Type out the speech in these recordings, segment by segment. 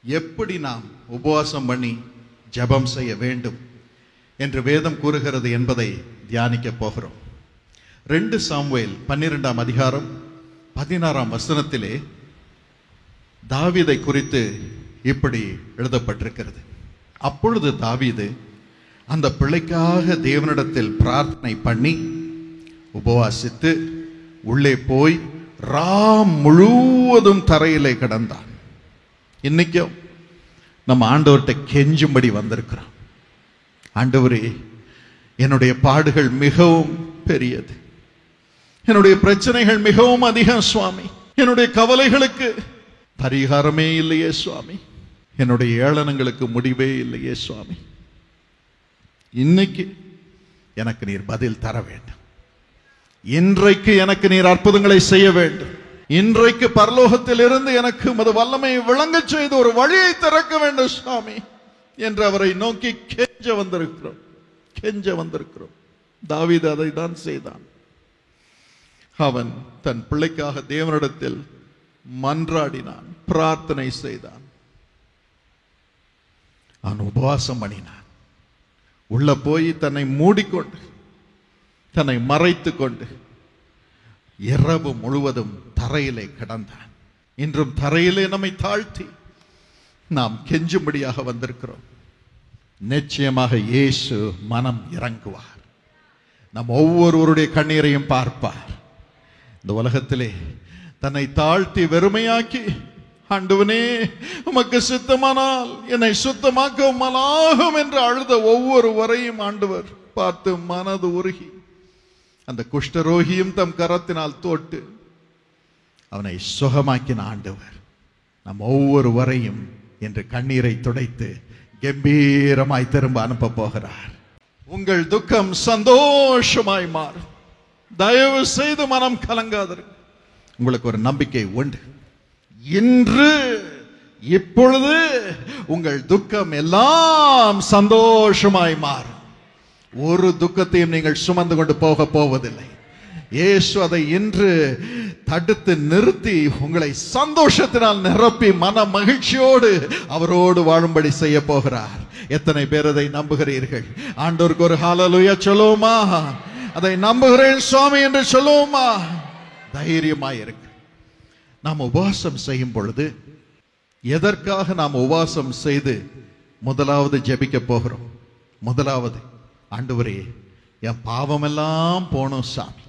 எப்படி நாம் உபவாசம் பண்ணி ஜெபம் செய்ய வேண்டும் என்று வேதம் கூறுகிறது என்பதை தியானிக்க போகிறோம். 2 சாமுவேல் 12ஆம் அதிகாரம் 16ஆம் வசனத்திலே தாவீதை குறித்து இப்படி எழுதப்பட்டிருக்கிறது. அப்பொழுது தாவீது அந்த பிள்ளைக்காக தேவனிடத்தில் பிரார்த்தனை பண்ணி உபவாசித்து உள்ளே போய் ராம் முழுவதும் தரையிலே கிடந்தான். இன்னைக்கும் நம்ம ஆண்டவர்கிட்ட கெஞ்சும்படி வந்திருக்கிறோம். ஆண்டவரே, என்னுடைய பாடுகள் மிகவும் பெரியது, என்னுடைய பிரச்சனைகள் மிகவும் அதிகம் சுவாமி, என்னுடைய கவலைகளுக்கு பரிகாரமே இல்லையே சுவாமி, என்னுடைய ஏளனங்களுக்கு முடிவே இல்லையே சுவாமி, இன்னைக்கு எனக்கு நீர் பதில் தர வேண்டும், இன்றைக்கு எனக்கு நீர் அற்புதங்களை செய்ய வேண்டும், இன்றைக்கு பரலோகத்தில் இருந்து எனக்கு உமது வல்லமையை விளங்க செய்து ஒரு வழியை திறக்க வேண்டும் சுவாமி என்று அவரை நோக்கி கெஞ்ச வந்திருக்கிறோம். தாவீது அதை தான் செய்தான். அவன் தன் பிள்ளைக்காக தேவனிடத்தில் மன்றாடினான், பிரார்த்தனை செய்தான், அவன் உபவாசம் பண்ணினான். உள்ள போய் தன்னை மூடிக்கொண்டு தன்னை மறைத்து கொண்டு இரவு முழுவதும் தரையிலே கிடந்தான். இன்றும் தரையிலே நம்மை தாழ்த்தி நாம் கெஞ்சும்படியாக வந்திருக்கிறோம். நிச்சயமாக இயேசு மனம் இறங்குவார், நம் ஒவ்வொருவருடைய கண்ணீரையும் பார்ப்பார். இந்த உலகத்திலே தன்னை தாழ்த்தி வெறுமையாக்கி, ஆண்டவனே உமக்கு சித்தமானால் என்னை சுத்தமாக்க உம்மாலாகும் என்று அழுத ஒவ்வொருவரையும் ஆண்டவர் பார்த்து மனது உருகி அந்த குஷ்டரோகியும் தம் கரத்தினால் தோட்டு அவனை சுகமாக்கின ஆண்டவர் நம் ஒவ்வொருவரையும் என்று கண்ணீரை துடைத்து கம்பீரமாய் திரும்ப அனுப்ப போகிறார். உங்கள் துக்கம் சந்தோஷமாய் மாறும். தயவு செய்து மனம் கலங்காதீர்கள். உங்களுக்கு ஒரு நம்பிக்கை உண்டு. இன்று இப்பொழுது உங்கள் துக்கம் எல்லாம் சந்தோஷமாய் மாறும். ஒரு துக்கத்தையும் நீங்கள் சுமந்து கொண்டு போக போவதில்லை. இயேசு அதை இன்று தடுத்து நிறுத்தி உங்களை சந்தோஷத்தினால் நிரப்பி மன மகிழ்ச்சியோடு அவரோடு வாழும்படி செய்ய போகிறார். எத்தனை பேர் அதை நம்புகிறீர்கள்? ஆண்டவருக்கு ஒரு ஹல்லேலூயா சொல்லுவோமா? அதை நம்புகிறேன் சுவாமி என்று சொல்லுவோமா? தைரியமாய் இருக்கு. நாம் உபவாசம் செய்யும் பொழுது எதற்காக நாம் உபவாசம் செய்து முதலாவது ஜெபிக்க போகிறோம்? முதலாவது, ஆண்டவரே என் பாவமெல்லாம் போணும் சாமி,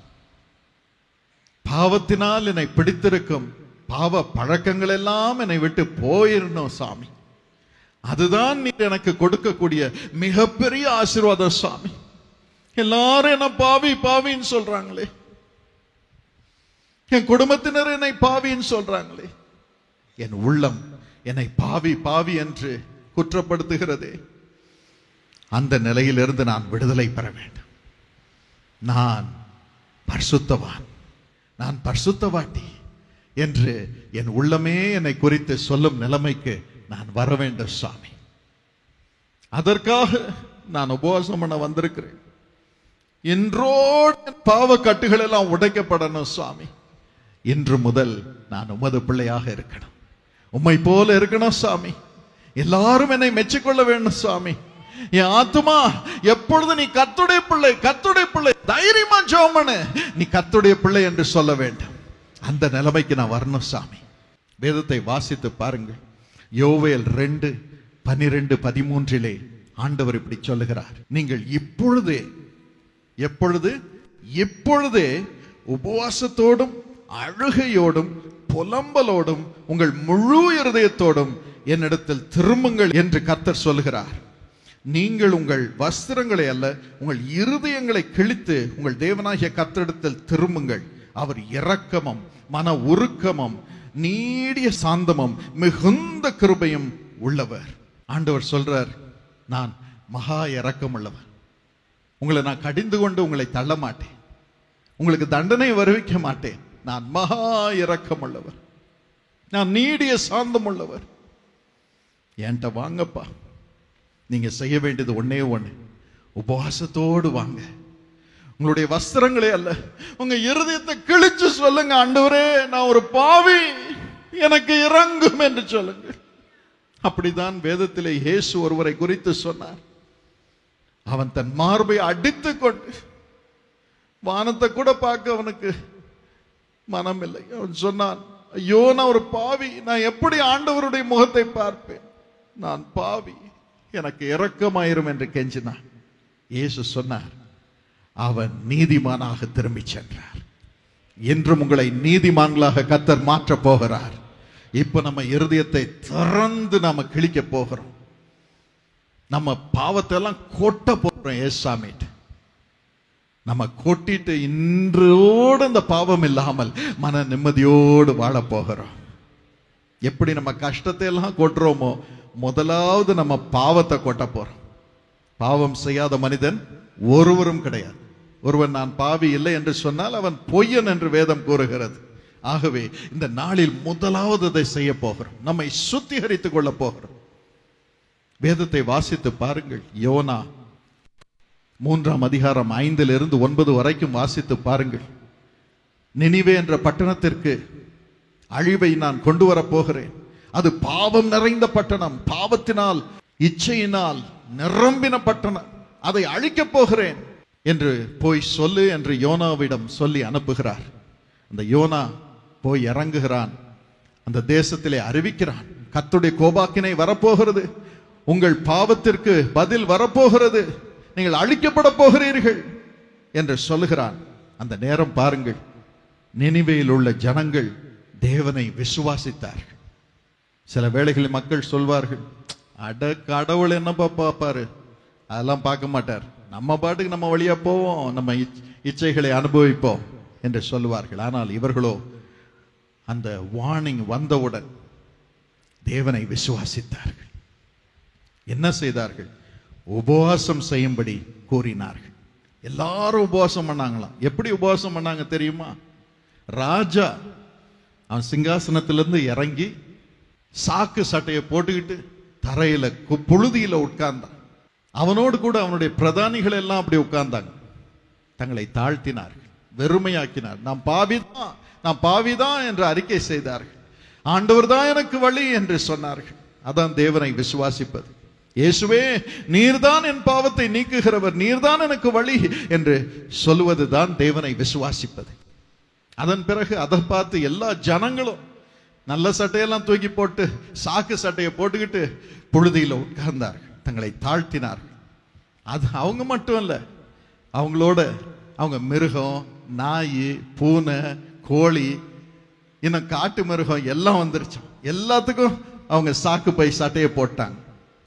பாவத்தினால் என்னை பிடித்திருக்கும் பாவ பழக்கங்கள் எல்லாம் என்னை விட்டு போயிடணும் சாமி, அதுதான் நீர் எனக்கு கொடுக்கக்கூடிய மிகப்பெரிய ஆசீர்வாதம் சாமி. எல்லாரும் என்ன பாவி பாவின்னு சொல்றாங்களே, என் குடும்பத்தினர் என்னை பாவின்னு சொல்றாங்களே, என் உள்ளம் என்னை பாவி பாவி என்று குற்றப்படுத்துகிறதே, அந்த நிலையிலிருந்து நான் விடுதலை பெற வேண்டும். நான் பரிசுத்தவான், நான் பரிசுத்தவாட்டி என்று என் உள்ளமே என்னை குறித்து சொல்லும் நிலைமைக்கு நான் வர வேண்டும் சாமி. அதற்காக நான் உபவாசம் பண்ண வந்திருக்கிறேன். இன்றோடு பாவ கட்டுகள் எல்லாம் உடைக்கப்படணும் சாமி. இன்று முதல் நான் உமது பிள்ளையாக இருக்கணும், உம்மை போல இருக்கணும் சாமி. எல்லாரும் என்னை மெச்சிக்கொள்ள வேண்டும் சாமி. என் ஆத்துமா எப்பொழுது நீ கர்த்தருடைய பிள்ளை, கர்த்தருடைய பிள்ளை, தைரியமா ஜெபம் பண்ணு, நீ கர்த்தருடைய பிள்ளை என்று சொல்ல வேண்டும். அந்த நிலைமைக்கு நான் வரணும் சாமி. வேதத்தை வாசித்து பாருங்கள். யோவேல் 2:12-13 ஆண்டவர் இப்படி சொல்லுகிறார், நீங்கள் இப்பொழுதே உபவாசத்தோடும் அழுகையோடும் புலம்பலோடும் உங்கள் முழு இருதயத்தோடும் என்னிடத்தில் திரும்புங்கள் என்று கர்த்தர் சொல்லுகிறார். நீங்கள் உங்கள் வஸ்திரங்களை அல்ல, உங்கள் இருதயங்களை கிழித்து உங்கள் தேவனாகிய கர்த்தரிடத்தில் திரும்புங்கள். அவர் இரக்கமும் மன உருக்கமும் நீடிய சாந்தமும் மிகுந்த கிருபையும் உள்ளவர். ஆண்டவர் சொல்றார், நான் மகா இரக்கம் உள்ளவர், உங்களை நான் கடிந்து கொண்டு உங்களை தள்ள மாட்டேன், உங்களுக்கு தண்டனை வருவிக்க மாட்டேன், நான் மகா இரக்கம் உள்ளவர், நான் நீடிய சாந்தம் உள்ளவர். என்கிட்ட வாங்கப்பா. நீங்க செய்ய வேண்டியது ஒன்னே ஒண்ணு, உபவாசத்தோடு வாங்க. உங்களுடைய வஸ்திரங்களே அல்ல, உங்க இருதயத்தை கிழிச்சு சொல்லுங்க, ஆண்டவரே நான் ஒரு பாவி, எனக்கு இறங்கும் என்று சொல்லுங்க. அப்படிதான் வேதத்திலே இயேசு ஒருவரை குறித்து சொன்னார். அவன் தன் மார்பை அடித்துக் கொண்டு வானத்தை கூட பார்க்க அவனுக்கு மனம் இல்லை. அவன் சொன்னான், ஐயோ நான் ஒரு பாவி, நான் எப்படி ஆண்டவருடைய முகத்தை பார்ப்பேன், நான் பாவி, எனக்கு இரக்கமாயிரும் என்று கெஞ்சினான். இயேசு சொன்னார், அவன் நீதிமானாக திரும்பி சென்றார். என்றும் உங்களை நீதிமான்களாக கர்த்தர் மாற்ற போகிறார். இப்ப நம்ம இருதயத்தை திறந்து நாம கிழிக்க போகிறோம். நம்ம பாவத்தை எல்லாம் கொட்ட போறோம். ஏசாமிட்டு நம்ம கொட்டிட்டு இன்றோடு அந்த பாவம் இல்லாமல் மன நிம்மதியோடு வாழ போகிறோம். எப்படி நம்ம கஷ்டத்தை எல்லாம் கொட்டுறோமோ, முதலாவது நம்ம பாவத்தை கொட்ட போறோம். பாவம் செய்யாத மனிதன் ஒருவரும் கிடையாது. ஒருவன் நான் பாவி இல்லை என்று சொன்னால் அவன் பொய்யன் என்று வேதம் கூறுகிறது. ஆகவே இந்த நாளில் முதலாவது அதை செய்ய போகிறோம். நம்மை சுத்திகரித்துக் கொள்ள போகிறோம். வேதத்தை வாசித்து பாருங்கள். யோனா 3ஆம் அதிகாரம் 5 - 9 வரைக்கும் வாசித்து பாருங்கள். நினிவே என்ற பட்டணத்திற்கு அழிவை நான் கொண்டு வரப் போகிறேன். அது பாவம் நிறைந்த பட்டணம், பாவத்தினால் இச்சையினால் நிரம்பின பட்டணம், அதை அழிக்கப் போகிறேன் என்று போய் சொல்லு என்று யோனாவிடம் சொல்லி அனுப்புகிறார். அந்த யோனா போய் இறங்குகிறான். அந்த தேசத்திலே அறிவிக்கிறான், கர்த்தருடைய கோபாக்கினை வரப்போகிறது, உங்கள் பாவத்திற்கு பதில் வரப்போகிறது, நீங்கள் அழிக்கப்பட போகிறீர்கள் என்று சொல்லுகிறான். அந்த நேரம் பாருங்கள், நினிவேயில் உள்ள ஜனங்கள் தேவனை விசுவாசித்தார்கள். சில வேளைகளில் மக்கள் சொல்வார்கள், அட கடவுள் என்னப்பா பார்ப்பாரு, அதெல்லாம் பார்க்க மாட்டார், நம்ம பாட்டுக்கு நம்ம வழியா போவோம், நம்ம இச்சைகளை அனுபவிப்போம் என்று சொல்லுவார்கள். ஆனால் இவர்களோ அந்த வார்னிங் வந்தவுடன் தேவனை விசுவாசித்தார்கள். என்ன செய்தார்கள்? உபவாசம் செய்யும்படி கூறினார்கள். எல்லாரும் உபவாசம் பண்ணாங்களாம். எப்படி உபவாசம் பண்ணாங்க தெரியுமா? ராஜா அவன் சிங்காசனத்திலிருந்து இறங்கி சாக்கு சட்டையை போட்டுக்கிட்டு தரையில புழுதியில உட்கார்ந்தான். அவனோடு கூட அவனுடைய பிரதானிகள் எல்லாம் அப்படி உட்கார்ந்தாங்க. தங்களை தாழ்த்தினார்கள், வெறுமையாக்கினார். நான் பாவிதான் என்று அறிக்கை செய்தார்கள். ஆண்டவர் தான் எனக்கு வழி என்று சொன்னார்கள். அதான் தேவனை விசுவாசிப்பது. இயேசுவே, நீர்தான் என் பாவத்தை நீக்குகிறவர், நீர்தான் எனக்கு வழி என்று சொல்லுவதுதான் தேவனை விசுவாசிப்பது. அதன் பிறகு அதை பார்த்து எல்லா ஜனங்களும் நல்ல சட்டையெல்லாம் தூக்கி போட்டு சாக்கு சட்டையை போட்டுக்கிட்டு புழுதியில உட்கார்ந்தார்கள், தங்களை தாழ்த்தினார்கள். அது அவங்க மட்டும் இல்ல, அவங்களோட அவங்க மிருகம், நாய், பூனை, கோழி, இன்னும் காட்டு மிருகம் எல்லாம் வந்துருச்சு. எல்லாத்துக்கும் அவங்க சாக்கு பை சட்டையை போட்டாங்க,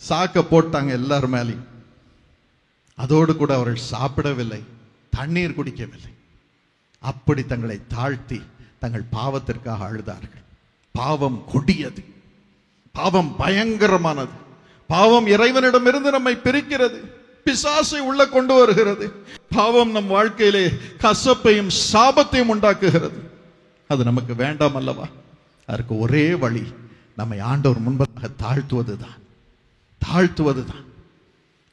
சாக்க போட்டாங்க எல்லாரும் மேலேயும். அதோடு கூட அவர்கள் சாப்பிடவில்லை, தண்ணீர் குடிக்கவில்லை. அப்படி தங்களை தாழ்த்தி தங்கள் பாவத்திற்காக அழுதார்கள். பாவம் கொடியது, பாவம் பயங்கரமானது. பாவம் இறைவனிடமிருந்து நம்மை பிரிக்கிறது, பிசாசை உள்ள கொண்டு வருகிறது. பாவம் நம் வாழ்க்கையிலே கசப்பையும் சாபத்தையும் உண்டாக்குகிறது. அது நமக்கு வேண்டாம் அல்லவா? அதற்கு ஒரே வழி, நம்மை ஆண்டவர் முன்பதாக தாழ்த்துவதுதான்.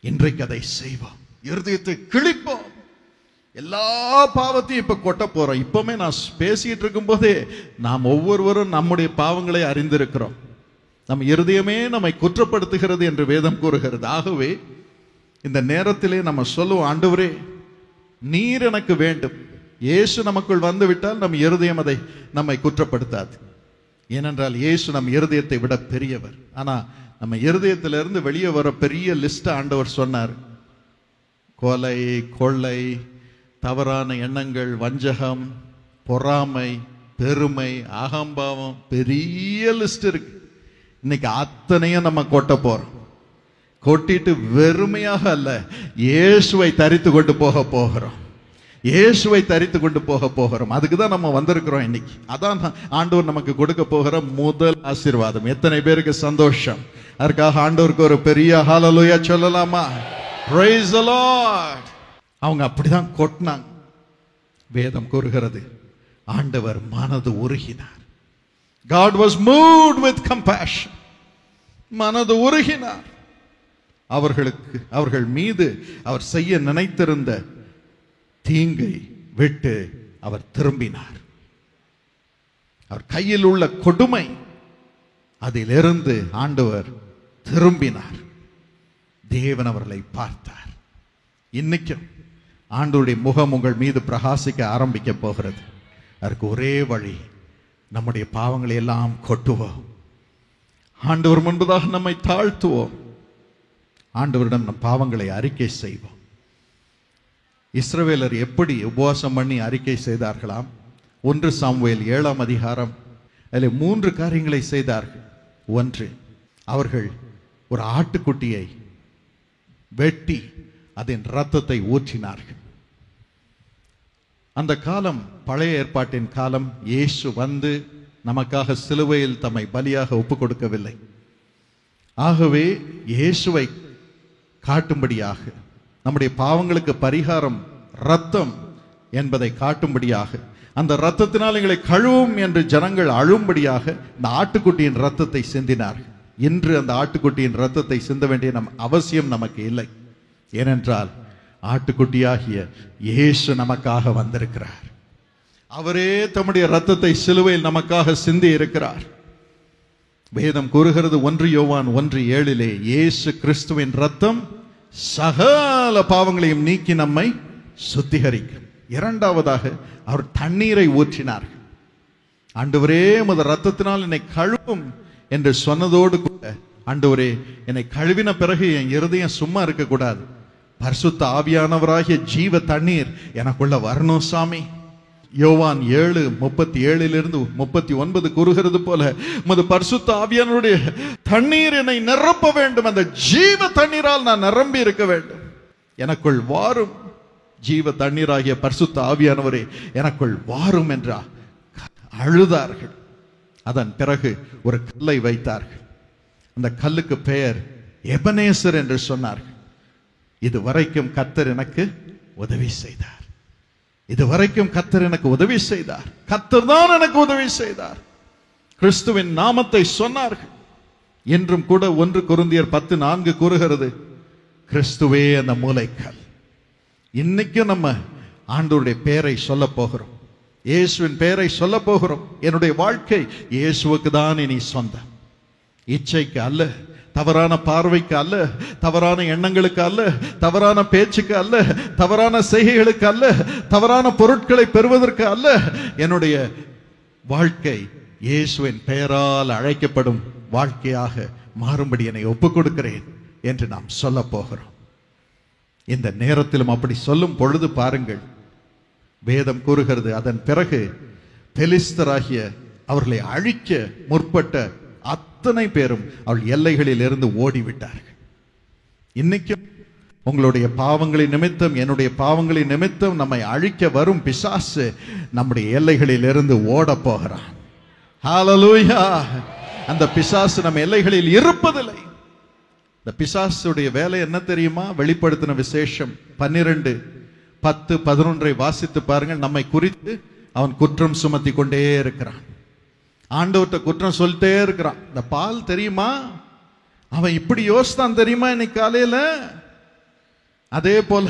இன்றைக்கு அதை செய்வோம். இருதயத்தை கிழிப்போம். எல்லா பாவத்தையும் இப்ப கொட்ட போறோம். இப்பவுமே நான் பேசிட்டு இருக்கும் போதே நாம் ஒவ்வொருவரும் நம்முடைய பாவங்களை அறிந்திருக்கிறோம். நம் இருதயமே நம்மை குற்றப்படுத்துகிறது என்று வேதம் கூறுகிறது. ஆகவே இந்த நேரத்திலே நம்ம சொல்லுவோம், ஆண்டவரே நீர் எனக்கு வேண்டும். இயேசு நமக்குள் வந்து விட்டால் நம் இருதயம் அதை நம்மை குற்றப்படுத்தாது. ஏனென்றால் இயேசு நம் இருதயத்தை விட பெரியவர். ஆனா நம்ம இருதயத்திலிருந்து வெளியே வர பெரிய லிஸ்ட் ஆண்டவர் சொன்னார். கொலை, கொள்ளை, தவறான எண்ணங்கள், வஞ்சகம், பொறாமை, பெருமை, அகம்பாவம், பெரிய லிஸ்ட் இருக்கு. இன்னைக்கு அத்தனையும் நம்ம கொட்ட போறோம். கொட்டிட்டு வெறுமையாக அல்ல, இயேசுவை தரித்து கொண்டு போகிறோம். இயேசுவை தரித்து கொண்டு போகிறோம். அதுக்கு தான் நம்ம வந்திருக்கிறோம் இன்னைக்கு. அதான் ஆண்டவர் நமக்கு கொடுக்க போகிற முதல் ஆசீர்வாதம். எத்தனை பேருக்கு சந்தோஷம்? அதற்காக ஆண்டவருக்கு ஒரு பெரிய ஹல்லேலூயா சொல்லலாமா? Praise the Lord. அவங்க அப்படிதான் கொட்டினாங்க. வேதம் கூறுகிறது, ஆண்டவர் மனது உருகினார். God was moved with compassion. மனது உருகினார். அவர்கள் மீது அவர் செய்ய நினைத்திருந்த தீங்கை விட்டு அவர் திரும்பினார். அவர் கையில் உள்ள கொடுமை, அதிலிருந்து ஆண்டவர் திரும்பினார். தேவன் அவர்களை பார்த்தார். இன்னைக்கும் ஆண்டவருடைய முகம் உங்கள் மீது பிரகாசிக்க ஆரம்பிக்க போகிறது. அதற்கு ஒரே வழி, நம்முடைய பாவங்களை எல்லாம் கொட்டுவோம். ஆண்டவர் முன்பதாக நம்மை தாழ்த்துவோம். ஆண்டவரிடம் நம் பாவங்களை அறிக்கை செய்வோம். இஸ்ரவேலர் எப்படி உபவாசம் பண்ணி அறிக்கை செய்தார்களாம்? 1 சாமுவேல் 7ஆம் அதிகாரம், அதில் 3 காரியங்களை செய்தார்கள். 1, அவர்கள் ஒரு ஆட்டுக்குட்டியை வெட்டி அதன் இரத்தத்தை ஊற்றினார்கள். அந்த காலம் பழைய ஏற்பாட்டின் காலம். இயேசு வந்து நமக்காக சிலுவையில் தம்மை பலியாக ஒப்புக் கொடுக்கவில்லை. ஆகவே இயேசுவை காட்டும்படியாக, நம்முடைய பாவங்களுக்கு பரிகாரம் இரத்தம் என்பதை காட்டும்படியாக, அந்த இரத்தத்தினால் எங்களை கழுவும் என்று ஜனங்கள் அழும்படியாக இந்த ஆட்டுக்குட்டியின் இரத்தத்தை சிந்தினார்கள். இன்று அந்த ஆட்டுக்குட்டியின் இரத்தத்தை சிந்த வேண்டிய அவசியம் நமக்கு இல்லை. ஏனென்றால் ஆட்டுக்குட்டியாகிய இயேசு நமக்காக வந்திருக்கிறார். அவரே தம்முடைய இரத்தத்தை சிலுவையில் நமக்காக சிந்தி இருக்கிறார். வேதம் கூறுகிறது 1 யோவான் 1:7 இயேசு கிறிஸ்துவின் இரத்தம் சகல பாவங்களையும் நீக்கி நம்மை சுத்திகரிக்கும். 2வதாக அவர் தண்ணீரை ஊற்றினார்கள். ஆண்டவரே உமது இரத்தத்தினால் என்னை கழுவும் என்று சொன்னதோடு கூட, ஆண்டவரே என்னை கழுவின பிறகு என் இருதயம் சும்மா இருக்கக்கூடாது, பரிசுத்த ஆவியானவராகிய ஜீவ தண்ணீர் எனக்குள்ள வரணும் சாமி. யோவான் 7:37-39 கூறுகிறது போல, உமது பரிசுத்த ஆவியானவருடைய தண்ணீர் என்னை நிரப்ப வேண்டும். அந்த ஜீவ தண்ணீரால் நான் நிரம்பி இருக்க வேண்டும். எனக்குள் வாரும் ஜீவ தண்ணீராகிய பரிசுத்த ஆவியானவரே, எனக்குள் வாரும் என்றா அழுதார்கள். அதன் பிறகு ஒரு கல்லை வைத்தார்கள். அந்த கல்லுக்கு பெயர் எபனேசர் என்று சொன்னார்கள். இதுவரைக்கும் கர்த்தர் எனக்கு உதவி செய்தார். இதுவரைக்கும் கர்த்தர் எனக்கு உதவி செய்தார். கர்த்தர் தான் எனக்கு உதவி செய்தார். கிறிஸ்துவின் நாமத்தை சொன்னார்கள். என்றும் கூட 1 கொரிந்தியர் 10:4 கூறுகிறது, கிறிஸ்துவே அந்த மூலைக்கல். இன்னைக்கும் நம்ம ஆண்டவருடைய பெயரை சொல்ல போகிறோம். இயேசுவின் பெயரை சொல்ல போகிறோம். என்னுடைய வாழ்க்கை இயேசுவுக்கு தான் இனி சொந்தம். இச்சைக்கு அல்ல, தவறான பார்வைக்கு அல்ல, தவறான எண்ணங்களுக்கு அல்ல, தவறான பேச்சுக்கு அல்ல, தவறான செய்கைகளுக்கு அல்ல, தவறான பொருட்களை பெறுவதற்கு அல்ல. என்னுடைய வாழ்க்கை இயேசுவின் பெயரால் அழைக்கப்படும் வாழ்க்கையாக மாறும்படி என்னை ஒப்புக் கொடுக்கிறேன் என்று நாம் சொல்ல போகிறோம். இந்த நேரத்திலும் அப்படி சொல்லும் பொழுது பாருங்கள், வேதம் கூறுகிறது, அதன் பிறகு பெலிஸ்தராகிய அவர்களை அழிக்க முற்பட்ட அத்தனை பேரும் அவள் எல்லைகளில் இருந்து ஓடிவிட்டார்கள். இன்னைக்கும் உங்களுடைய பாவங்களின் நிமித்தம், என்னுடைய பாவங்களின் நிமித்தம் நம்மை அழிக்க வரும் பிசாசு நம்முடைய எல்லைகளில் இருந்து ஓட போகிறான். ஹல்லேலூயா! அந்த பிசாசு நம்ம எல்லைகளில் இருப்பதில்லை. இந்த பிசாசுடைய வேலை என்ன தெரியுமா? வெளிப்படுத்தின விசேஷம் 12:10-11 வாசித்து பாருங்கள். நம்மை குறித்து அவன் குற்றம் சுமத்தி கொண்டே இருக்கிறான். ஆண்டவர்கிட்ட குற்றம் சொல்லிட்டே இருக்கிறான். இந்த பால் தெரியுமா, அவன் இப்படி யோசித்தான் தெரியுமா இன்னைக்கு காலையில. அதே போல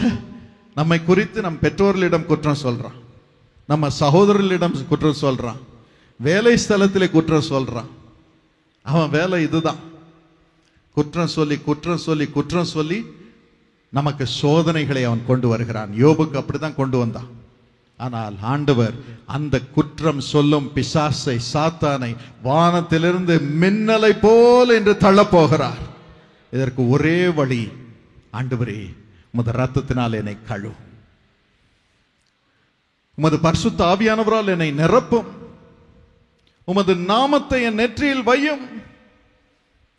நம்மை குறித்து நம் பெற்றோர்களிடம் குற்றம் சொல்றான், நம்ம சகோதரர்களிடம் குற்றம் சொல்றான், வேலை ஸ்தலத்திலே குற்றம் சொல்றான். அவன் வேலை இதுதான், குற்றம் சொல்லி குற்றம் சொல்லி குற்றம் சொல்லி நமக்கு சோதனைகளை அவன் கொண்டு வருகிறான். யோபுக்கு அப்படிதான் கொண்டு வந்தான். ஆனால் ஆண்டவர் அந்த குற்றம் சொல்லும் பிசாசை, சாத்தானை வானத்திலிருந்து மின்னலை போல் என்று தள்ளப் போகிறார். இதற்கு ஒரே வழி, ஆண்டவரே உமது இரத்தத்தினால் என்னை கழுவும், உமது பரிசுத்த ஆவியானவரால் என்னை நிரப்பும், உமது நாமத்தை என் நெற்றியில் வையும்.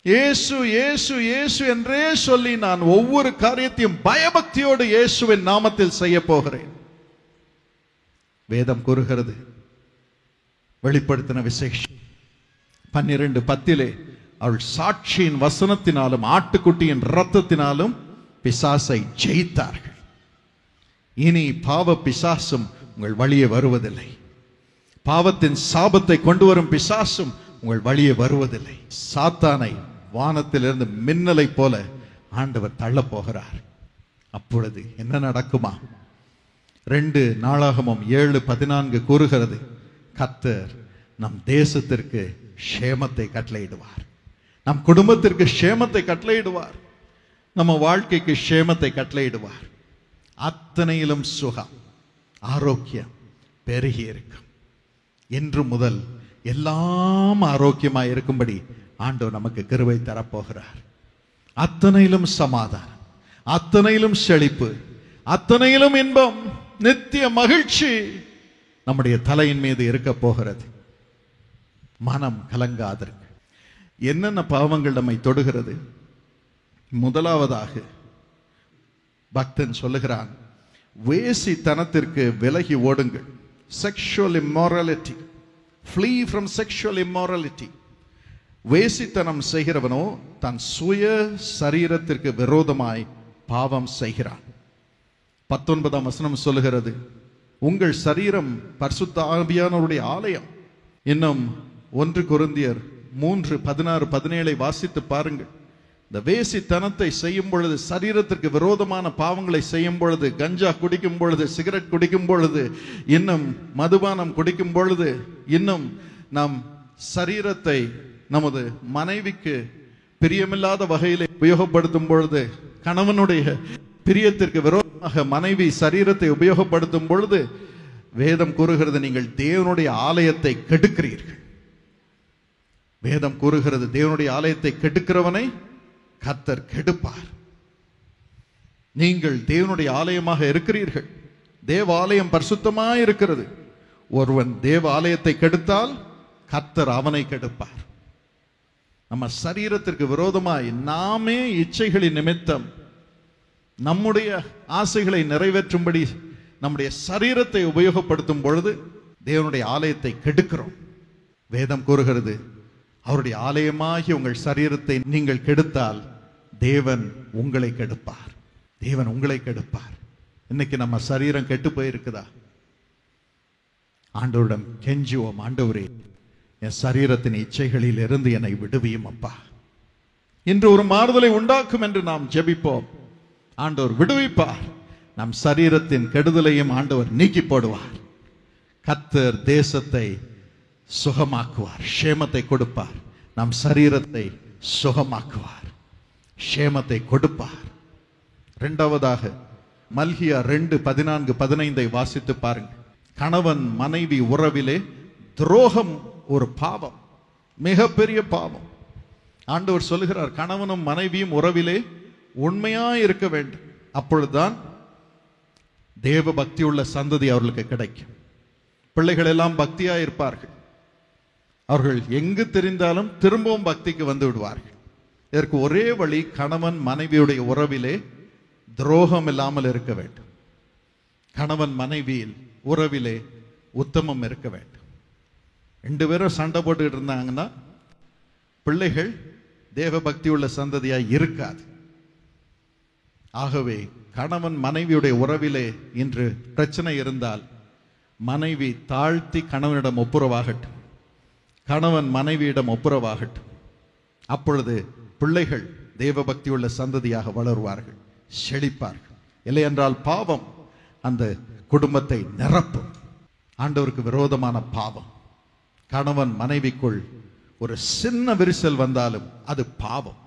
இயேசு இயேசு இயேசு என்றே சொல்லி நான் ஒவ்வொரு காரியத்தையும் பயபக்தியோடு இயேசுவின் நாமத்தில் செய்ய போகிறேன். வேதம் கூறுகிறது, வெளிப்படுத்தின விசேஷம் 12:10 அவள் சாட்சியின் வசனத்தினாலும் ஆட்டுக்குட்டியின் இரத்தத்தினாலும் பிசாசை ஜெயித்தார்கள். இனி பாவ பிசாசும் உங்கள் வழியே வருவதில்லை. பாவத்தின் சாபத்தை கொண்டு வரும் பிசாசும் உங்கள் வழியே வருவதில்லை. சாத்தானை வானத்திலிருந்து மின்னலை போல ஆண்டவர் தள்ளப் போகிறார். அப்பொழுது என்ன நடக்குமா? 2 நாளாகமம் 7:14 கூறுகிறது, கர்த்தர் நம் தேசத்திற்கு க்ஷேமத்தை கட்டளையிடுவார். நம் குடும்பத்திற்கு க்ஷேமத்தை கட்டளையிடுவார். நம்ம வாழ்க்கைக்கு க்ஷேமத்தை கட்டளையிடுவார். அத்தனையிலும் சுகம், ஆரோக்கியம் பெருகி இருக்கும். இன்று முதல் எல்லாம் ஆரோக்கியமாய் இருக்கும்படி ஆண்டவர் நமக்கு கிருபை தரப்போகிறார். அத்தனையிலும் சமாதானம், அத்தனையிலும் செழிப்பு, அத்தனையிலும் இன்பம், நித்திய மகிழ்ச்சி நம்முடைய தலையின் மீது இருக்க போகிறது. மனம் கலங்காதீர்கள். என்னென்ன பாவங்கள் நம்மை தொடுகிறது? முதலாவதாக பக்தன் சொல்லுகிறான், வேசித்தனத்திற்கு விலகி ஓடுங்கள். Sexual immorality. Flee from sexual immorality. வேசித்தனம் செய்கிறவனோ தன் சுய சரீரத்திற்கு விரோதமாய் பாவம் செய்கிறான். 19ஆம் வசனம் சொல்லுகிறது, உங்கள் சரீரம் பரிசுத்த ஆவியானவருடைய ஆலயம். இன்னும் 1 கொரிந்தியர் 3:16-17 வாசித்து பாருங்கள். இந்த வேசித்தனத்தை செய்யும் பொழுது, சரீரத்திற்கு விரோதமான பாவங்களை செய்யும் பொழுது, கஞ்சா குடிக்கும் பொழுது, சிகரெட் குடிக்கும் பொழுது, இன்னும் மதுபானம் குடிக்கும் பொழுது, இன்னும் நம் சரீரத்தை நமது மனைவிக்கு பிரியமில்லாத வகையில் உபயோகப்படுத்தும் பொழுது, கணவனுடைய பிரியத்திற்கு விரோதமாக மனைவி சரீரத்தை உபயோகப்படுத்தும் பொழுது, வேதம் கூறுகிறது நீங்கள் தேவனுடைய ஆலயத்தை கெடுக்கிறீர்கள். வேதம் கூறுகிறது தேவனுடைய ஆலயத்தை கெடுக்கிறவனை கர்த்தர் கெடுப்பார். நீங்கள் தேவனுடைய ஆலயமாக இருக்கிறீர்கள். தேவ ஆலயம் பரிசுத்தமாய் இருக்கிறது. ஒருவன் தேவ ஆலயத்தை கெடுத்தால் கர்த்தர் அவனை கெடுப்பார். நம்ம சரீரத்திற்கு விரோதமாய் நாமே இச்சைகளின் நிமித்தம் நம்முடைய ஆசைகளை நிறைவேற்றும்படி நம்முடைய சரீரத்தை உபயோகப்படுத்தும் பொழுது தேவனுடைய ஆலயத்தை கெடுக்கிறோம். வேதம் கூறுகிறது, அவருடைய ஆலயமாகி உங்கள் சரீரத்தை நீங்கள் கெடுத்தால் தேவன் உங்களை கெடுப்பார். தேவன் உங்களை கெடுப்பார். இன்னைக்கு நம்ம சரீரம் கெட்டு போயிருக்குதா? ஆண்டவரிடம் கெஞ்சுவோம், ஆண்டவரே என் சரீரத்தின் இச்சைகளில் இருந்து என்னை விடுவியும் அப்பா. இன்று ஒரு மாறுதலை உண்டாக்கும் என்று நாம் ஜெபிப்போம். ஆண்டவர் விடுவிப்பார். நம் சரீரத்தின் கெடுதலையும் ஆண்டவர் நீக்கி போடுவார். கர்த்தர் தேசத்தை சுகமாக்குவார், க்ஷேமத்தை கொடுப்பார். நம் சரீரத்தை சுகமாக்குவார், க்ஷேமத்தை கொடுப்பார். இரண்டாவதாக மல்கியா 2:14-15 வாசித்து பாருங்கள். கணவன் மனைவி உறவிலே துரோகம் ஒரு பாவம், மிகப்பெரிய பாவம். ஆண்டவர் சொல்லுகிறார், கணவனும் மனைவியும் உறவிலே உண்மையாய் இருக்க வேண்டும். அப்பொழுதுதான் தேவ பக்தி உள்ள சந்ததி அவர்களுக்கு கிடைக்கும். பிள்ளைகள் எல்லாம் பக்தியாய் இருப்பார்கள். அவர்கள் எங்கு தெரிந்தாலும் திரும்பவும் பக்திக்கு வந்து விடுவார்கள். இதற்கு ஒரே வழி, கணவன் மனைவியுடைய உறவிலே துரோகம் இல்லாமல் இருக்க வேண்டும். கணவன் மனைவியில் உறவிலே உத்தமம் இருக்க வேண்டும். 2 பேரும் சண்டை போட்டுக்கிட்டு இருந்தாங்கன்னா பிள்ளைகள் தேவ பக்தி உள்ள சந்ததியாய் இருக்காது. ஆகவே கணவன் மனைவியுடைய உறவிலே இன்று பிரச்சனை இருந்தால் மனைவி தாழ்த்தி கணவனிடம் ஒப்புரவாகட்டும், கணவன் மனைவியிடம் ஒப்புரவாகட்டும். அப்பொழுது பிள்ளைகள் தேவ பக்தி உள்ள சந்ததியாக வளருவார்கள், செழிப்பார்கள். இல்லை என்றால் பாவம் அந்த குடும்பத்தை நிரப்பும். ஆண்டவருக்கு விரோதமான பாவம். கணவன் மனைவிக்குள் ஒரு சின்ன விரிசல் வந்தாலும் அது பாவம்.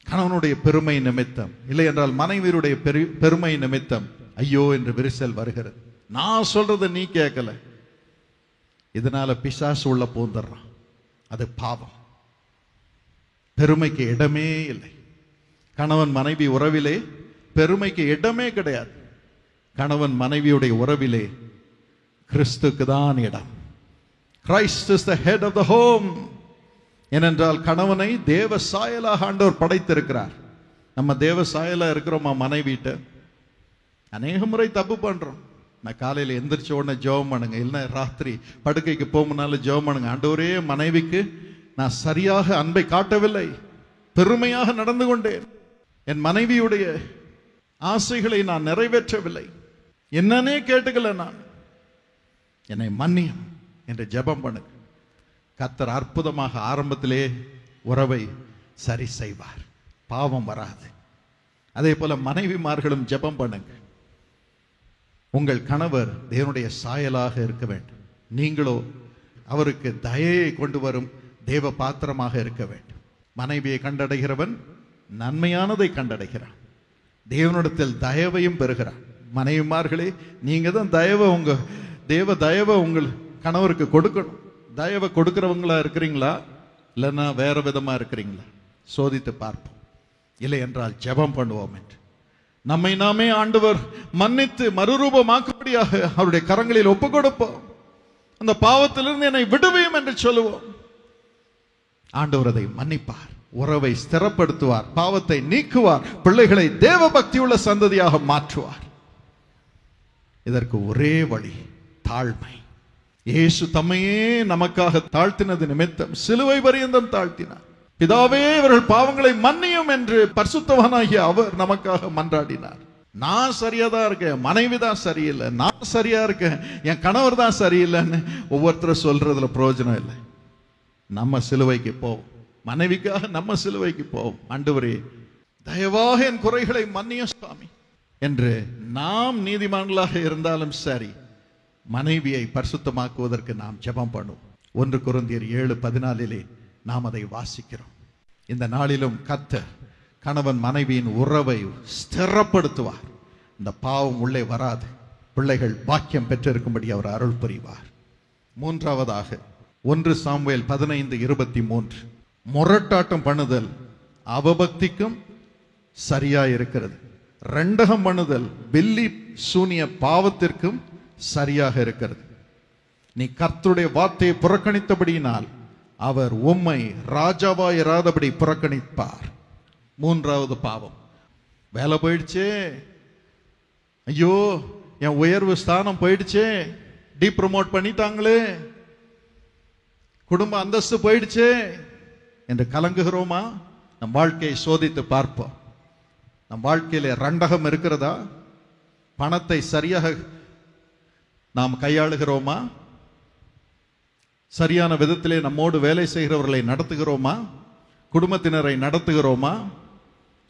கணவனுடைய பெருமை நிமித்தம், இல்லை என்றால் மனைவியுடைய பெருமை நிமித்தம் ஐயோ என்று விரிசல் வருகிறது. நான் சொல்றதை நீ கேட்கல, இதனால பிசாசு உள்ள பூந்துடுறான். அது பாவம். பெருமைக்கு இடமே இல்லை. கணவன் மனைவி உறவிலே பெருமைக்கு இடமே கிடையாது. கணவன் மனைவியுடைய உறவிலே கிறிஸ்துக்கு தான் இடம். Christ is the head of the home. ஏனென்றால் கணவனை தேவ சாயலாக ஆண்டவர் படைத்திருக்கிறார். நம்ம தேவ சாயலா இருக்கிறோமா மனைவிட்ட? அநேக முறை தப்பு பண்றோம். நான் காலையில் எந்திரிச்ச உடனே ஜெபம் பண்ணுங்க, இல்லை ராத்திரி படுக்கைக்கு போகும்போது ஜெபம் பண்ணுங்க, ஆண்டவரே மனைவிக்கு நான் சரியாக அன்பை காட்டவில்லை, பெருமையாக நடந்து கொண்டேன், என் மனைவியுடைய ஆசைகளை நான் நிறைவேற்றவில்லை, என்னன்னே கேட்டுக்கல, நான் என்னை மன்னியும் என்று ஜெபம் பண்ணுங்க. கர்த்தர் அற்புதமாக ஆரம்பத்திலே உறவை சரி செய்வார், பாவம் வராது. அதே போல மனைவிமார்களும் ஜெபம் பண்ணுங்க. உங்கள் கணவர் தேவனுடைய சாயலாக இருக்க வேண்டும். நீங்களோ அவருக்கு தயையை கொண்டு வரும் தேவ பாத்திரமாக இருக்க வேண்டும். மனைவியை கண்டடைகிறவன் நன்மையானதை கண்டடைகிறான், தேவனிடத்தில் தயவையும் பெறுகிறான். மனைவிமார்களே, நீங்க தான் உங்க தேவ தயவை உங்கள் கணவருக்கு கொடுக்கணும். தயவை கொடுக்கிறவங்களா இருக்கிறீங்களா, இல்லைன்னா வேற விதமா இருக்கிறீங்களா? சோதித்து பார்ப்போம். இல்லை என்றால் ஜெபம் பண்ணுவோம் என்று நம்மை நாமே ஆண்டவர் மன்னித்து மறுரூபமாக்கும்படியாக அவருடைய கரங்களில் ஒப்பு கொடுப்போம். அந்த பாவத்திலிருந்து என்னை விடுவேயும் என்று சொல்லுவோம். ஆண்டவர் அதை மன்னிப்பார், உறவை ஸ்திரப்படுத்துவார், பாவத்தை நீக்குவார், பிள்ளைகளை தேவ பக்தியுள்ள சந்ததியாக மாற்றுவார். இதற்கு ஒரே வழி தாழ்மை. இயேசு தம்மையே நமக்காக தாழ்த்தினது நிமித்தம் சிலுவை பரியந்தம் தாழ்த்தினார். பிதாவே, இவர்கள் பாவங்களை மன்னியும் என்று பரிசுத்தவானாகிய அவர் நமக்காக மன்றாடினார். நான் சரியா தான் இருக்கேன், மனைவி தான் சரியில்லை, நான் சரியா இருக்கேன், என் கணவர் தான் சரியில்லைன்னு ஒவ்வொருத்தரும் சொல்றதுல பிரயோஜனம் இல்லை. நம்ம சிலுவைக்கு போவோம், மனைவிக்காக நம்ம சிலுவைக்கு போவோம். ஆண்டவரே, தயவாக என் குறைகளை மன்னியும் சுவாமி என்று நாம் நீதிமான்களாக இருந்தாலும் சரி, மனைவியை பரிசுத்தமாக்குவதற்கு நாம் ஜெபம் பண்ணுவோம். 1 கொரிந்தியர் 7:14 நாம் அதை வாசிக்கிறோம். இந்த நாளிலும் கர்த்தர் கணவன் மனைவியின் உறவை ஸ்திரப்படுத்துவார். இந்த பாவம் உள்ளே வராது, பிள்ளைகள் பாக்கியம் பெற்றிருக்கும்படி அவர் அருள் புரிவார். மூன்றாவதாக 1 சாமுவேல் 15:23, முரட்டாட்டம் பண்ணுதல் அவபக்திக்கும் சரியா இருக்கிறது, ரெண்டகம் பண்ணுதல் பில்லி சூனிய பாவத்திற்கும் சரியாக இருக்கிறது. நீ கர்த்தருடைய வார்த்தையை புறக்கணித்தபடியினால் அவர் உம்மை ராஜாவா இராதபடி புறக்கணிப்பார். மூன்றாவது பாவம், வேலை போயிடுச்சே, ஐயோ என் உயர்வு ஸ்தானம் போயிடுச்சே, டீப்ரமோட் பண்ணிட்டாங்களே, குடும்ப அந்தஸ்து போயிடுச்சே என்று கலங்குகிறோமா? நம் வாழ்க்கையை சோதித்து பார்ப்போம். நம் வாழ்க்கையில ரண்டகம் இருக்கிறதா? பணத்தை சரியாக நாம் கையாளுகிறோமா? சரியான விதத்திலே நம்மோடு வேலை செய்கிறவர்களை நடத்துகிறோமா? குடும்பத்தினரை நடத்துகிறோமா?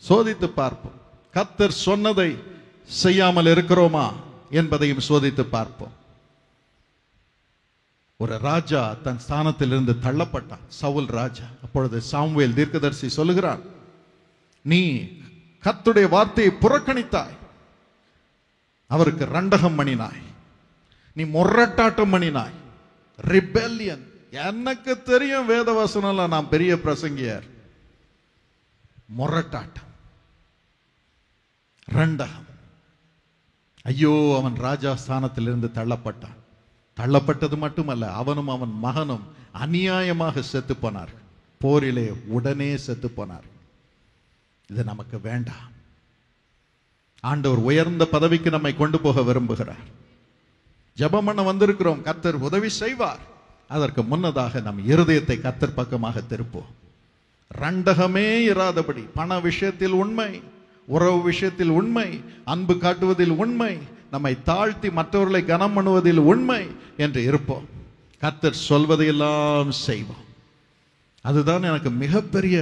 சோதித்து பார்ப்போம். கர்த்தர் சொன்னதை செய்யாமல் இருக்கிறோமா என்பதையும் சோதித்து பார்ப்போம். ஒரு ராஜா தன் ஸ்தானத்திலிருந்து தள்ளப்பட்டான், சவுல் ராஜா. அப்பொழுது சாமுவேல் தீர்க்கதரிசி சொல்லுகிறான், நீ கர்த்தருடைய வார்த்தையை புறக்கணித்தாய், அவருக்கு ரண்டகம் பண்ணினாய், நீ முரட்டாட்டம் பண்ணினாய், ரிபெல்லியன். எனக்கு தெரியும் வேதவசனம், நான் பெரிய பிரசங்கியார். முரட்டாட்டம், ரண்டகம். ஐயோ, அவன் ராஜா ஸ்தானத்திலிருந்து தள்ளப்பட்டான். தள்ளப்பட்டது மட்டுமல்ல, அவனும் அவன் மகனும் அநியாயமாக செத்து போனார்கள், போரிலே உடனே செத்து போனார்கள். இது நமக்கு வேண்டாம். ஆண்டவர் உயர்ந்த பதவிக்கு நம்மை கொண்டு போக விரும்புகிறார். ஜெபம் பண்ண வந்திருக்கிறோம், கர்த்தர் உதவி செய்வார். அதற்கு முன்னதாக நம் இருதயத்தை கர்த்தர் பக்கமாக திருப்போம். ரண்டகமே இராதபடி பண விஷயத்தில் உண்மை, உறவு விஷயத்தில் உண்மை, அன்பு காட்டுவதில் உண்மை, நம்மை தாழ்த்தி மற்றவர்களை கனம் பண்ணுவதில் உண்மை என்று இருப்போம். கர்த்தர் சொல்வதையெல்லாம் செய்வோம். அதுதான் எனக்கு மிகப்பெரிய